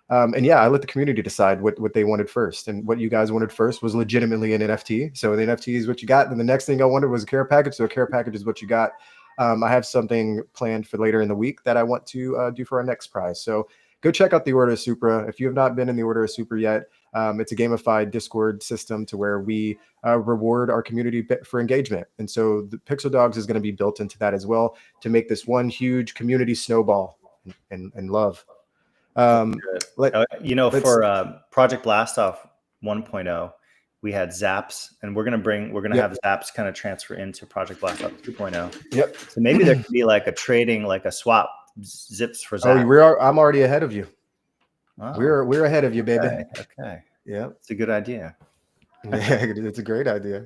And yeah, I let the community decide what they wanted first. And what you guys wanted first was legitimately an NFT. So the NFT is what you got. And then the next thing I wanted was a care package. So a care package is what you got. I have something planned for later in the week that I want to do for our next prize. So go check out the Order of Supra. If you have not been in the Order of Supra yet, it's a gamified Discord system to where we reward our community for engagement. And so the Pixel Dogs is going to be built into that as well to make this one huge community snowball and love. For Project Blastoff 1.0, we had zaps, and we're gonna have zaps kind of transfer into Project Blastoff 2.0. Yep. So maybe there could be like a trading, like a swap zips for zaps. I'm already ahead of you. Oh, we're ahead of you, baby. Okay. Yeah, it's a good idea. Yeah, it's a great idea.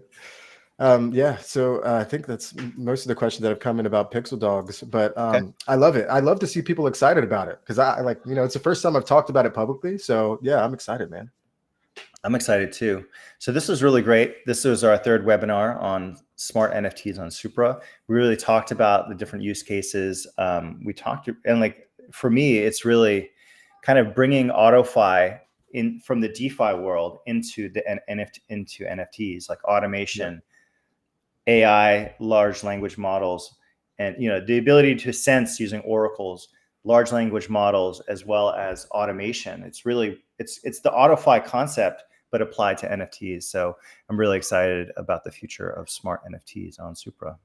Yeah, so I think that's most of the questions that have come in about Pixel Dogs, but Okay. I love it. I love to see people excited about it because I like, it's the first time I've talked about it publicly. So yeah, I'm excited, man. I'm excited too. So this was really great. This was our third webinar on smart NFTs on Supra. We really talked about the different use cases. We talked, and like for me, it's really kind of bringing AutoFi in from the DeFi world into the into NFTs, like automation, AI, large language models, and the ability to sense using oracles, large language models, as well as automation. It's really it's the AutoFi concept, but applied to NFTs. So I'm really excited about the future of smart NFTs on Supra.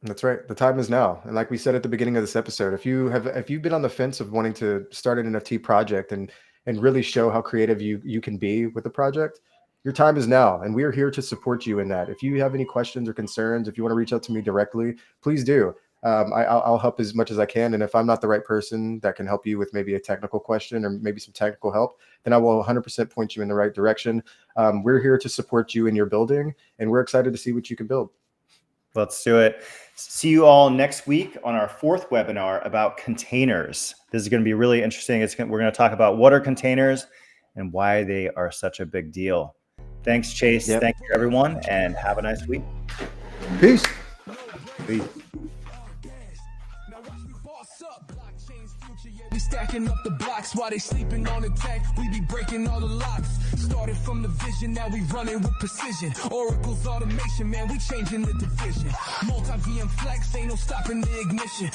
That's right. The time is now. And like we said at the beginning of this episode, if you've been on the fence of wanting to start an NFT project and really show how creative you can be with the project, your time is now. And we are here to support you in that. If you have any questions or concerns, if you want to reach out to me directly, please do. I'll help as much as I can. And if I'm not the right person that can help you with maybe a technical question or maybe some technical help, then I will 100% point you in the right direction. We're here to support you in your building, and we're excited to see what you can build. Let's do it. See you all next week on our fourth webinar about containers. This is going to be really interesting. We're going to talk about what are containers and why they are such a big deal. Thanks, Chase. Yep. Thank you, everyone, and have a nice week. Peace. Peace. We stacking up the blocks while they sleeping on the tech. We be breaking all the locks. Started from the vision, now we running with precision. Oracle's automation, man, we changing the division. Multi-VM flex, ain't no stopping the ignition.